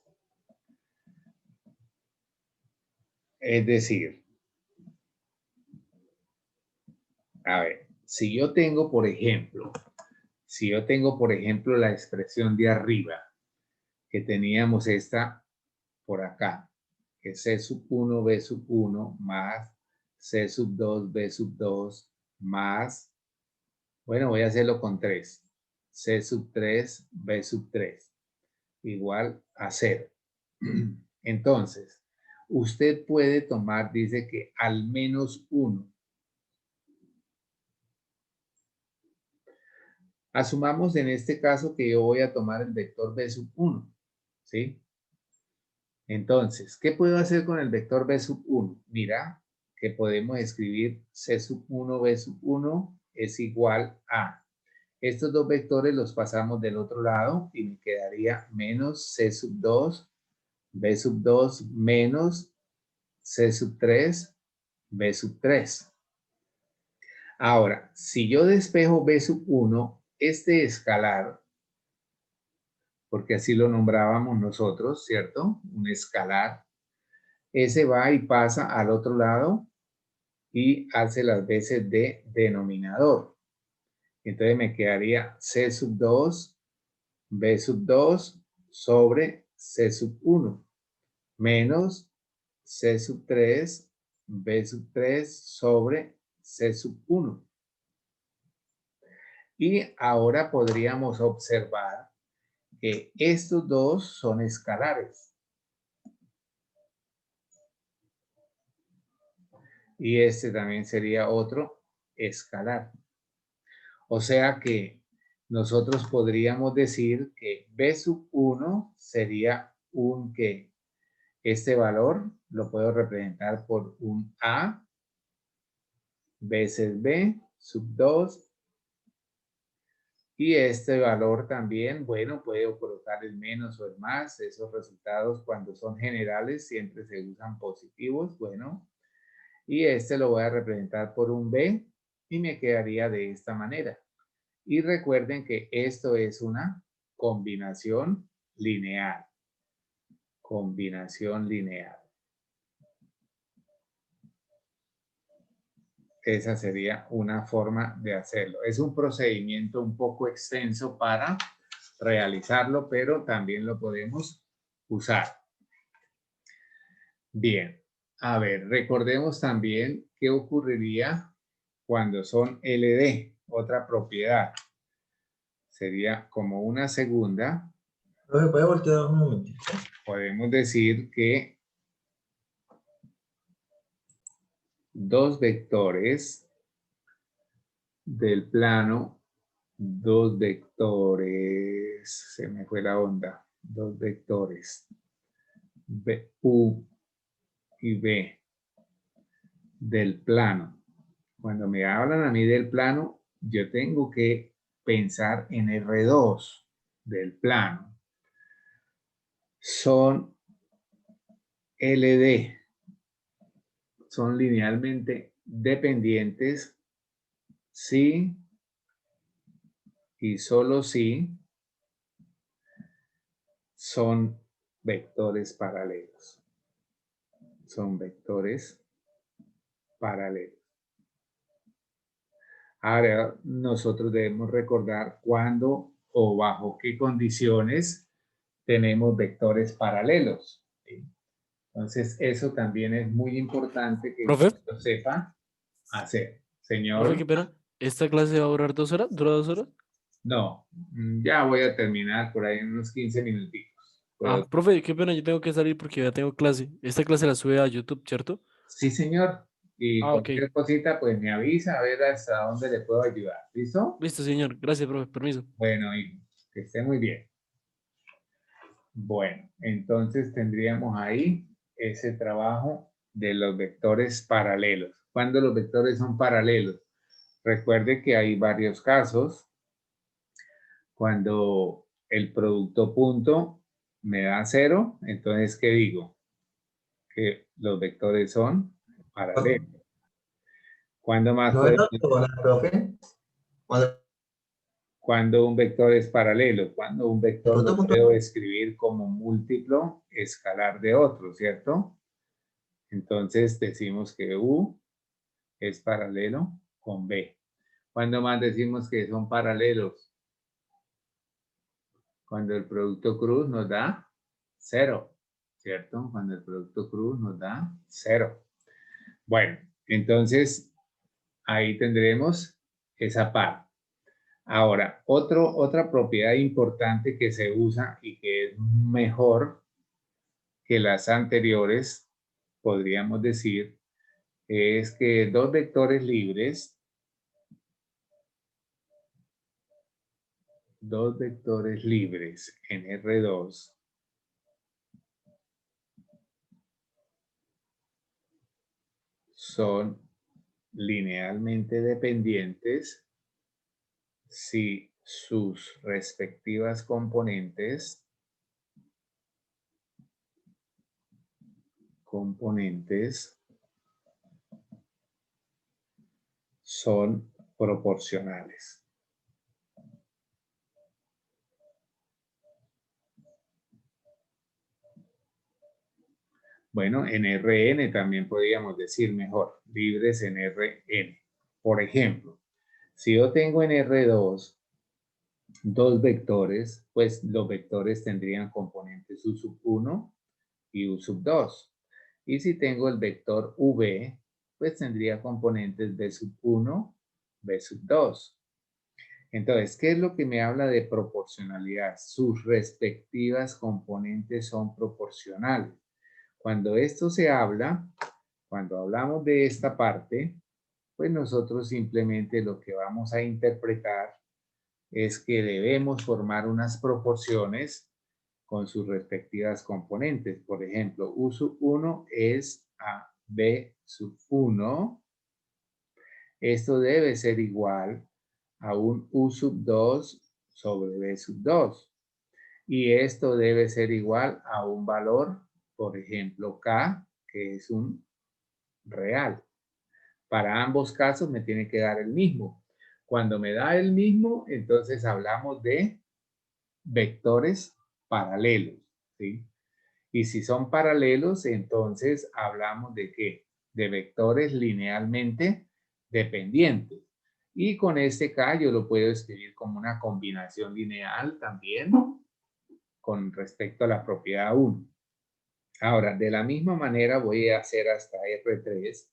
Es decir, a ver, si yo tengo, por ejemplo, la expresión de arriba, que teníamos esta por acá, que es C sub 1, B sub 1, más C sub 2, B sub 2, más, bueno, voy a hacerlo con 3, C sub 3, B sub 3, igual a 0. Entonces, usted puede tomar, dice que al menos 1. Asumamos en este caso que yo voy a tomar el vector B sub 1, ¿sí? Entonces, ¿qué puedo hacer con el vector B sub 1? Mira que podemos escribir C sub 1, B sub 1 es igual a. Estos dos vectores los pasamos del otro lado y me quedaría menos C sub 2, B sub 2 menos C sub 3, B sub 3. Ahora, si yo despejo B sub 1, este escalar, porque así lo nombrábamos nosotros, ¿cierto? Un escalar. Ese va y pasa al otro lado y hace las veces de denominador. Entonces me quedaría C sub 2, B sub 2 sobre C sub 1 menos C sub 3, B sub 3 sobre C sub 1. Y ahora podríamos observar que estos dos son escalares. Y este también sería otro escalar. O sea que nosotros podríamos decir que B sub 1 sería un que este valor lo puedo representar por un A veces B sub 2. Y este valor también, bueno, puedo colocar el menos o el más. Esos resultados cuando son generales siempre se usan positivos. Bueno, y este lo voy a representar por un B y me quedaría de esta manera. Y recuerden que esto es una combinación lineal. Combinación lineal. Esa sería una forma de hacerlo. Es un procedimiento un poco extenso para realizarlo, pero también lo podemos usar. Bien, a ver, recordemos también qué ocurriría cuando son LD, otra propiedad. Sería como una segunda. Profe, ¿puede voltear un momentito? Podemos decir que dos vectores del plano, dos vectores, se me fue la onda, dos vectores, U y B del plano. Cuando me hablan a mí del plano, yo tengo que pensar en R2 del plano. Son LD, son linealmente dependientes si y solo si son vectores paralelos. Son vectores paralelos. Ahora nosotros debemos recordar cuándo o bajo qué condiciones tenemos vectores paralelos. ¿Sí? Entonces eso también es muy importante que Profe, lo sepa hacer. profe, Señor, qué pena. ¿Esta clase va a durar 2 horas? ¿Dura 2 horas? no, ya voy a terminar por ahí en unos 15 minutitos. Ah, ¿Puedo? profe, qué pena, yo tengo que salir porque ya tengo clase. Esta clase la sube a YouTube, ¿cierto? Sí, señor. Y Ah, ok. cualquier cosita, pues me avisa a ver hasta dónde le puedo ayudar. ¿Listo? Listo, señor. Gracias, profe. Permiso. Bueno, hijo, que esté muy bien. Bueno, entonces tendríamos ahí ese trabajo de los vectores paralelos. ¿Cuándo los vectores son paralelos? Recuerde que hay varios casos. Cuando el producto punto me da 0, entonces, ¿qué digo? Que los vectores son paralelos. ¿Cuándo más ¿No podemos? era hola, profe? Cuando un vector es paralelo, cuando un vector Punto, lo punto. puedo escribir como múltiplo escalar de otro, ¿cierto? Entonces decimos que U es paralelo con B. ¿Cuándo más decimos que son paralelos? Cuando el producto cruz nos da 0, ¿cierto? Cuando el producto cruz nos da 0. Bueno, entonces ahí tendremos esa parte. Ahora, otra propiedad importante que se usa y que es mejor que las anteriores, podríamos decir, es que dos vectores libres en R2 son linealmente dependientes si sus respectivas componentes son proporcionales. Bueno, en Rn también podríamos decir mejor, libres en Rn. Por ejemplo, si yo tengo en R2 dos vectores, pues los vectores tendrían componentes U1 y U2. Y si tengo el vector V, pues tendría componentes B1, B2. Entonces, ¿qué es lo que me habla de proporcionalidad? Sus respectivas componentes son proporcionales. Cuando esto se habla, cuando hablamos de esta parte, pues nosotros simplemente lo que vamos a interpretar es que debemos formar unas proporciones con sus respectivas componentes. Por ejemplo, U1 es a B1. Esto debe ser igual a un U2 sobre B2. Y esto debe ser igual a un valor, por ejemplo, K, que es un real. Para ambos casos me tiene que dar el mismo. Cuando me da el mismo, entonces hablamos de vectores paralelos, ¿sí? Y si son paralelos, entonces hablamos de ¿qué? De vectores linealmente dependientes. Y con este K yo lo puedo escribir como una combinación lineal también con respecto a la propiedad 1. Ahora, de la misma manera voy a hacer hasta R3.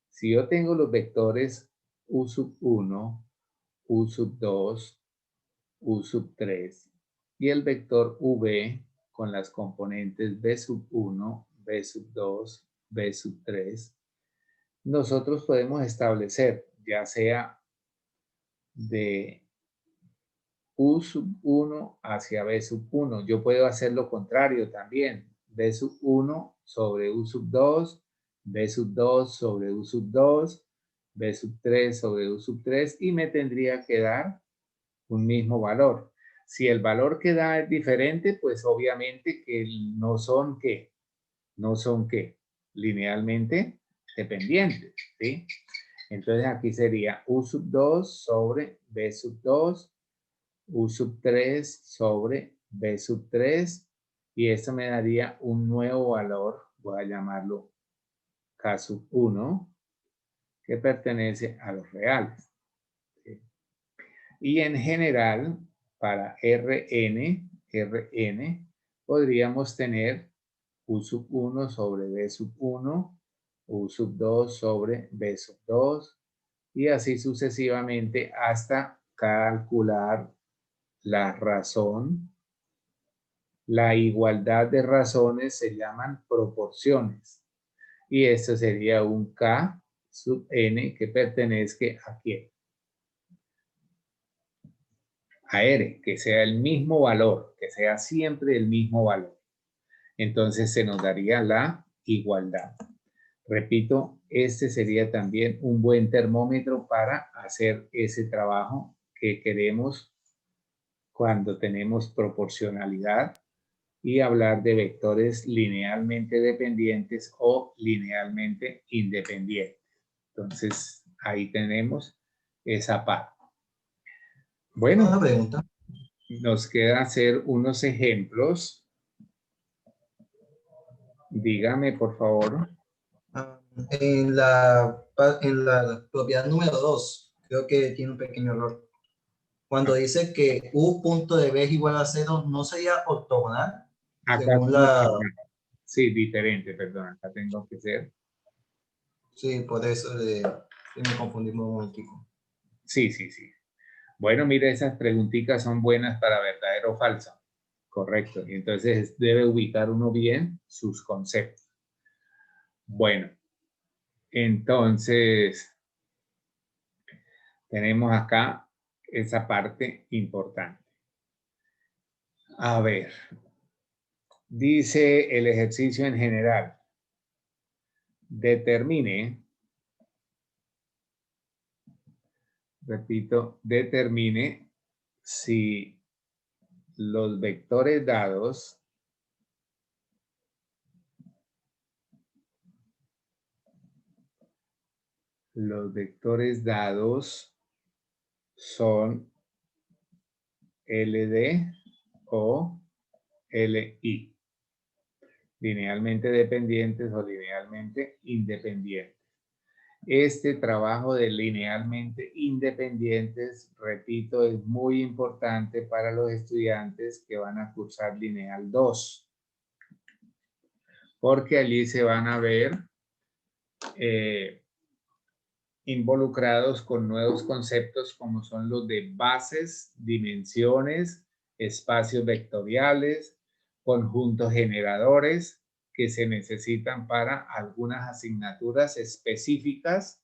Si yo tengo los vectores U1, U2, U3 y el vector V con las componentes B1, B2, B3, nosotros podemos establecer ya sea de U1 hacia B1. Yo puedo hacer lo contrario también. B1 sobre U2, B2 sobre U2, B3 sobre U3 y me tendría que dar un mismo valor. Si el valor que da es diferente, pues obviamente que no son ¿qué? No son ¿qué? Linealmente dependientes, ¿sí? Entonces aquí sería U2 sobre B2, U3 sobre B3 y esto me daría un nuevo valor, voy a llamarlo K1, que pertenece a los reales. ¿Sí? Y en general, para Rn, podríamos tener U1 sobre B1, U2 sobre B2 y así sucesivamente hasta calcular la razón. La igualdad de razones se llaman proporciones. Y esto sería un K sub n que pertenezca a ¿quién? A R, que sea el mismo valor, que sea siempre el mismo valor. Entonces se nos daría la igualdad. Repito, este sería también un buen termómetro para hacer ese trabajo que queremos cuando tenemos proporcionalidad y hablar de vectores linealmente dependientes o linealmente independientes. Entonces, ahí tenemos esa parte. Bueno, Una pregunta. nos queda hacer unos ejemplos. Dígame, por favor. En la propiedad número 2, creo que tiene un pequeño error. Cuando dice que u punto de b es igual a 0, ¿no sería ortogonal? Acá Según sí me la... perdón. Sí, diferente, perdón. Acá tengo que ser. Sí, por eso me confundimos un momentico. Sí, sí, sí. Bueno, mire, esas preguntitas son buenas para verdadero o falso. Correcto. Y entonces debe ubicar uno bien sus conceptos. Bueno, entonces tenemos acá esa parte importante. A ver, dice el ejercicio en general. Determine, repito, determine si los vectores dados son LD o LI, linealmente dependientes o linealmente independientes. Este trabajo de linealmente independientes, repito, es muy importante para los estudiantes que van a cursar lineal 2, porque allí se van a ver involucrados con nuevos conceptos como son los de bases, dimensiones, espacios vectoriales, conjuntos generadores que se necesitan para algunas asignaturas específicas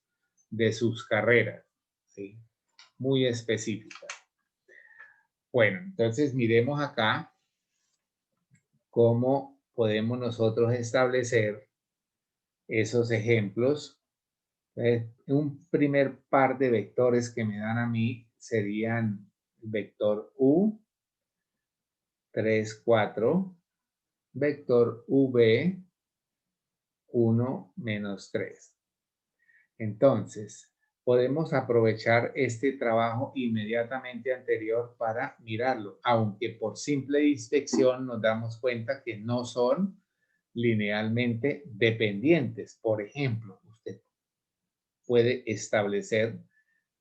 de sus carreras, ¿sí? Muy específicas. Bueno, entonces miremos acá cómo podemos nosotros establecer esos ejemplos. Un primer par de vectores que me dan a mí serían el vector U, 3, 4, vector V, 1, menos 3. Entonces, podemos aprovechar este trabajo inmediatamente anterior para mirarlo, aunque por simple inspección nos damos cuenta que no son linealmente dependientes. Por ejemplo, usted puede establecer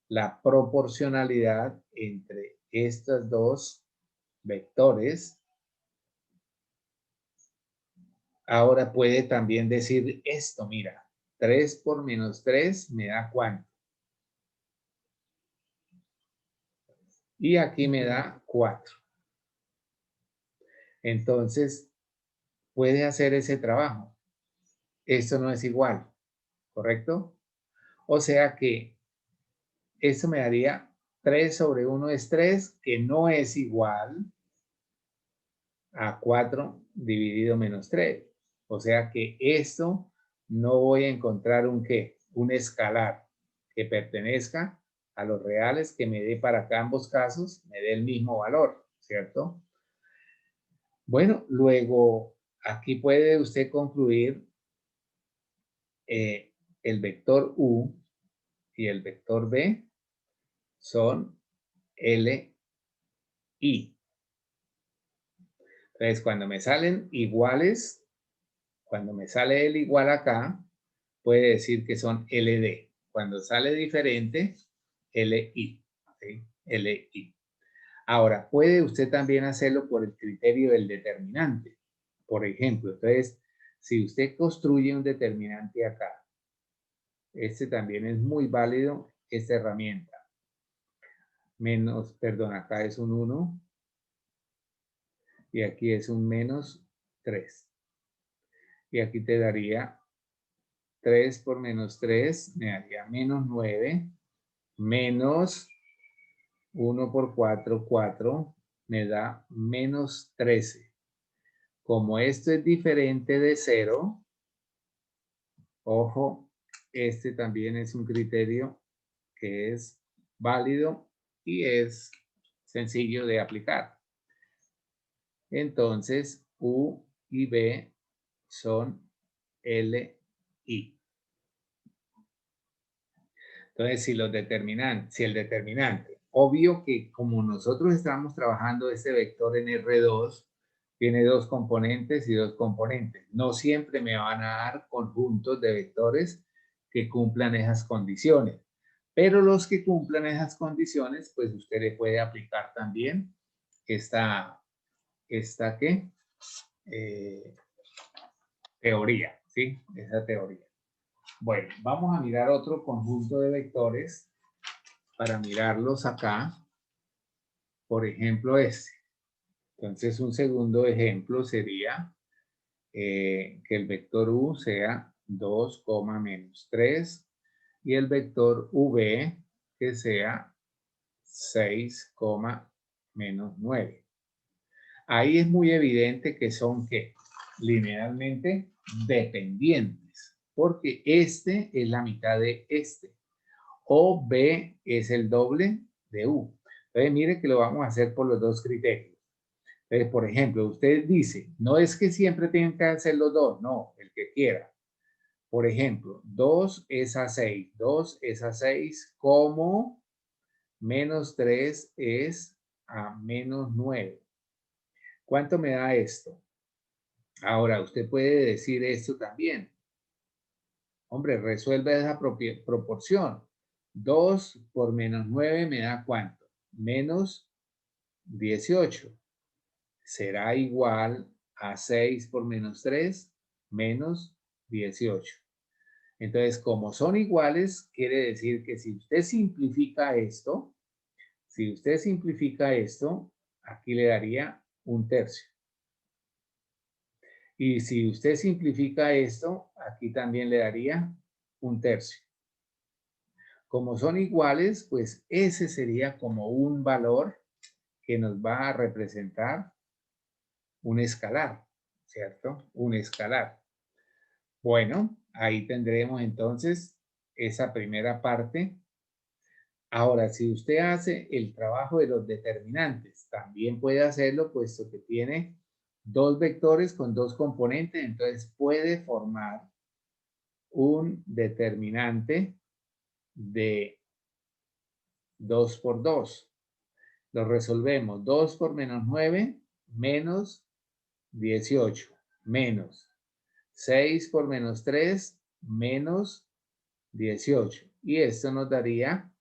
la proporcionalidad entre estos dos vectores. Ahora puede también decir esto, mira, 3 por menos 3 me da ¿cuánto? Y aquí me da 4. Entonces, puede hacer ese trabajo. Esto no es igual, ¿correcto? O sea que eso me daría 3 sobre 1 es 3, que no es igual a 4 dividido menos 3. O sea que esto no voy a encontrar un qué, un escalar que pertenezca a los reales que me dé para ambos casos, me dé el mismo valor, ¿cierto? Bueno, luego aquí puede usted concluir el vector U y el vector B son L, I. Entonces, cuando me salen iguales, cuando me sale el igual acá, puede decir que son LD. Cuando sale diferente, LI. ¿Sí? LI. Ahora, puede usted también hacerlo por el criterio del determinante. Por ejemplo, entonces, si usted construye un determinante acá, este también es muy válido, esta herramienta. Menos, perdón, acá es un 1 y aquí es un menos 3. Y aquí te daría 3 por menos 3, me daría menos 9, menos 1 por 4, 4, me da menos 13. Como esto es diferente de 0, ojo, este también es un criterio que es válido y es sencillo de aplicar. Entonces, U y B son L, I. Entonces, si el determinante obvio que como nosotros estamos trabajando este vector en R2, tiene dos componentes y dos componentes. No siempre me van a dar conjuntos de vectores que cumplan esas condiciones. Pero los que cumplan esas condiciones, pues usted le puede aplicar también esta ¿qué? Teoría, ¿sí? Esa teoría. Bueno, vamos a mirar otro conjunto de vectores para mirarlos acá. Por ejemplo, este. Entonces, un segundo ejemplo sería que el vector U sea 2, menos 3 y el vector V que sea 6, menos 9. Ahí es muy evidente que son ¿qué? Linealmente dependientes, porque este es la mitad de este. O B es el doble de U. Entonces, mire que lo vamos a hacer por los dos criterios. Entonces, por ejemplo, usted dice, no es que siempre tienen que hacer los dos, no, el que quiera. Por ejemplo, 2 es a 6, 2 es a 6, como menos 3 es a menos 9. ¿Cuánto me da esto? Ahora, usted puede decir esto también. Hombre, resuelve esa proporción. 2 por menos 9 me da ¿cuánto? Menos 18. Será igual a 6 por menos 3, menos 18. Entonces, como son iguales, quiere decir que si usted simplifica esto, aquí le daría un tercio. Y si usted simplifica esto, aquí también le daría un tercio. Como son iguales, pues ese sería como un valor que nos va a representar un escalar, ¿cierto? Un escalar. Bueno, ahí tendremos entonces esa primera parte. Ahora, si usted hace el trabajo de los determinantes, también puede hacerlo puesto que tiene dos vectores con dos componentes, entonces puede formar un determinante de 2 por 2. Lo resolvemos. 2 por menos 9, menos 18, menos 6 por menos 3, menos 18. Y esto nos daría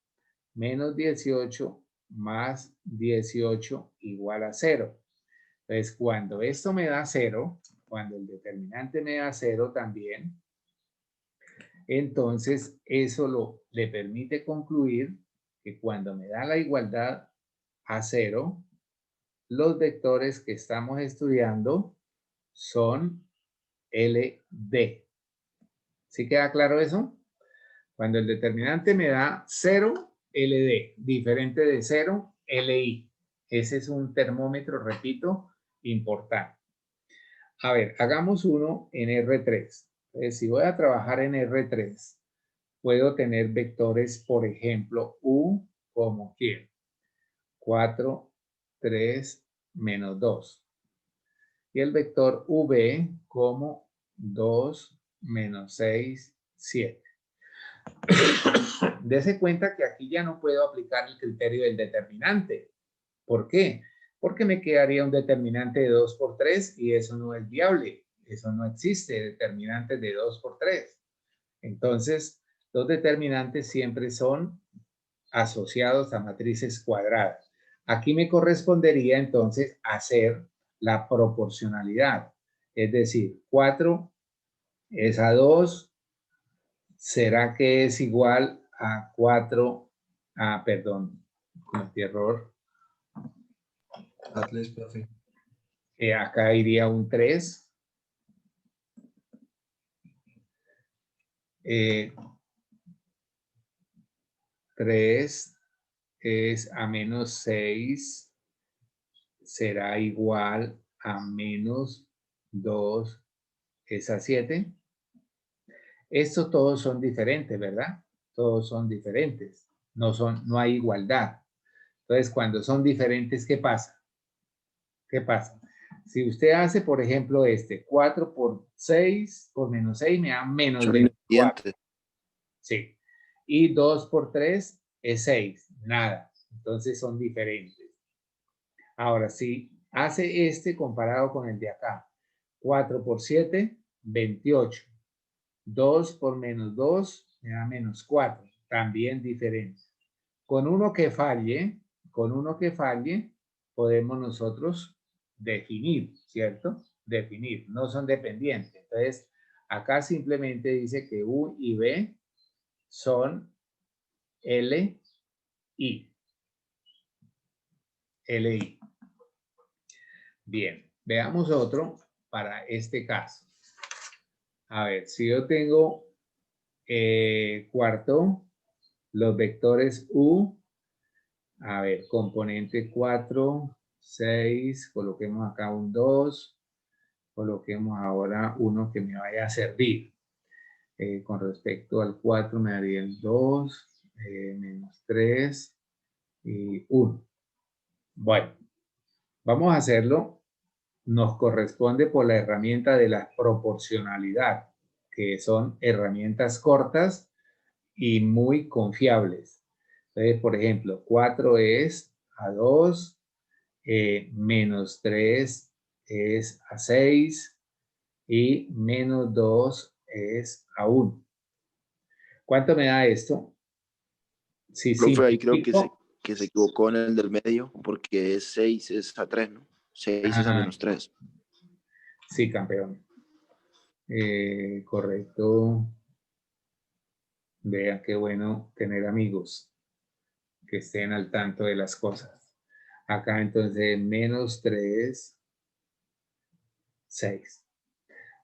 menos 18 más 18 igual a 0. Entonces, cuando esto me da 0, cuando el determinante me da 0 también, entonces eso le permite concluir que cuando me da la igualdad a 0, los vectores que estamos estudiando son LD. ¿Sí queda claro eso? Cuando el determinante me da 0, LD, diferente de 0, LI. Ese es un termómetro, repito, importante. A ver, hagamos uno en R3. Entonces, si voy a trabajar en R3, puedo tener vectores, por ejemplo, U como quiero. 4, 3, menos 2. Y el vector V como 2, menos 6, 7. Dese cuenta que aquí ya no puedo aplicar el criterio del determinante. ¿Por qué? Porque me quedaría un determinante de 2 por 3 y eso no es viable. Eso no existe, determinantes de 2 por 3. Entonces, los determinantes siempre son asociados a matrices cuadradas. Aquí me correspondería entonces hacer la proporcionalidad. Es decir, 4 es a 2. ¿Será que es igual a 4? Perdón, cometí error. Atlas, profe. Acá iría un 3. 3 es a menos 6. Será igual a menos 2 es a 7. Estos todos son diferentes, ¿verdad? Todos son diferentes. No hay igualdad. Entonces, cuando son diferentes, ¿qué pasa? ¿Qué pasa? Si usted hace, por ejemplo, 4 por 6, por menos 6 me da menos 24. Sí. Y 2 por 3 es 6. Nada. Entonces son diferentes. Ahora, si hace este comparado con el de acá, 4 por 7, 28. 2 por menos 2 me da menos 4. También diferente. Con uno que falle, podemos nosotros definir, ¿cierto? Definir, no son dependientes. Entonces, acá simplemente dice que U y B son L, I. LI. Bien, veamos otro para este caso. A ver, si yo tengo cuarto, los vectores U, a ver, componente 4, 6, coloquemos acá un 2, coloquemos ahora uno que me vaya a servir. Con respecto al 4 me daría el 2, menos 3 y 1. Bueno, vamos a hacerlo. Nos corresponde por la herramienta de la proporcionalidad, que son herramientas cortas y muy confiables. Entonces, por ejemplo, 4 es a 2, menos 3 es a 6 y menos 2 es a 1. ¿Cuánto me da esto? Si Profe, ahí creo simplifico, que se equivocó en el del medio, porque es 6 es a 3, ¿no? 6 es a menos 3. Sí, campeón. Correcto. Vean qué bueno tener amigos que estén al tanto de las cosas. Acá entonces menos 3, 6.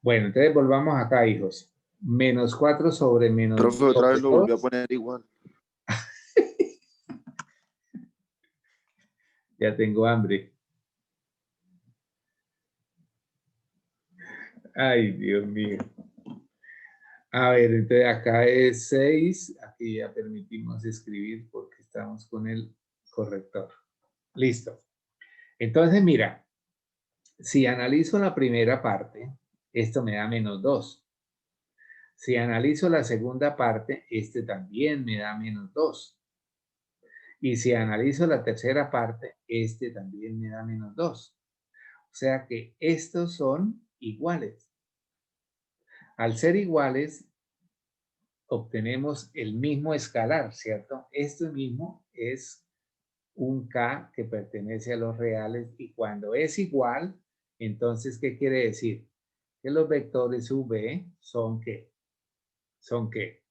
Bueno, entonces volvamos acá, hijos. Menos 4 sobre menos Profe, otra vez lo volvió a 2. poner igual. Ya tengo hambre. Ay, Dios mío. A ver, entonces acá es 6. Aquí ya permitimos escribir porque estamos con el corrector. Listo. Entonces, mira, si analizo la primera parte, esto me da menos 2. Si analizo la segunda parte, este también me da menos 2. Y si analizo la tercera parte, este también me da menos 2. O sea que estos son iguales. Al ser iguales, obtenemos el mismo escalar, ¿cierto? Esto mismo es un K que pertenece a los reales y cuando es igual, entonces, ¿qué quiere decir? Que los vectores V son ¿qué? ¿Son qué?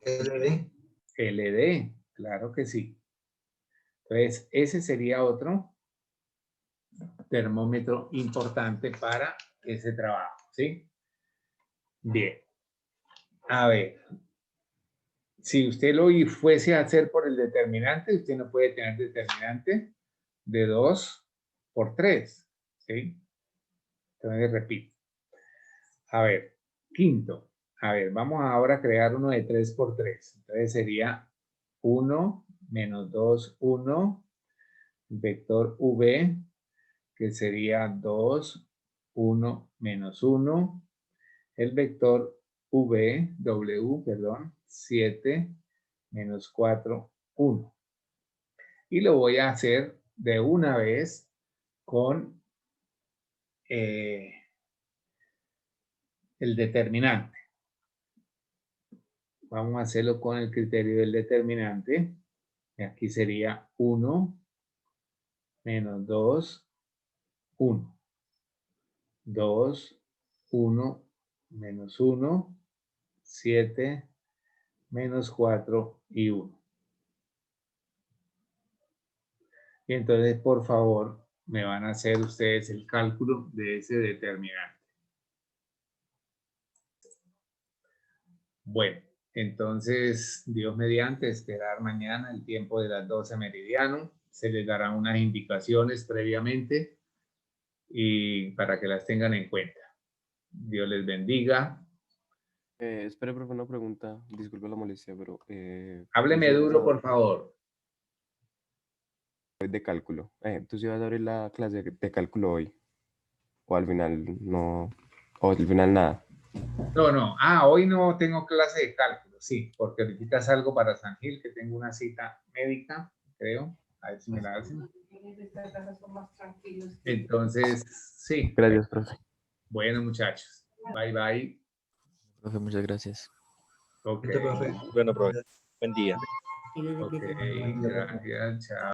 LD. LD, claro que sí. Entonces, ese sería otro termómetro importante para ese trabajo, ¿sí? Bien. A ver, si usted lo fuese a hacer por el determinante, usted no puede tener determinante de 2 por 3, ¿sí? Entonces, repito. A ver, quinto. A ver, vamos ahora a crear uno de 3 por 3. Entonces sería 1 menos 2, 1, vector V, que sería 2, 1 menos 1, el vector W, perdón, 7 menos 4, 1. Y lo voy a hacer de una vez con el determinante. Vamos a hacerlo con el criterio del determinante. Y aquí sería 1 menos 2, 1. 2, 1 menos 1, 7 menos 4 y 1. Y entonces, por favor, me van a hacer ustedes el cálculo de ese determinante. Bueno, entonces, Dios mediante, esperar mañana el tiempo de las 12 meridiano. Se les darán unas indicaciones previamente y para que las tengan en cuenta. Dios les bendiga. Espere, profe, una pregunta. Disculpe la molestia, pero... Hábleme duro, por favor. De cálculo. ¿Tú sí vas a abrir la clase de cálculo hoy? ¿O al final no? ¿O al final nada? No, no. Hoy no tengo clase de cálculo, sí, porque ahorita salgo para San Gil, que tengo una cita médica creo. A ver si me la hacen. Entonces, sí. Gracias, profe. Bueno, muchachos. Bye, bye. Profe, muchas gracias. Ok. Profe. Bueno, profe. Buen día. Ok, gracias. Chao.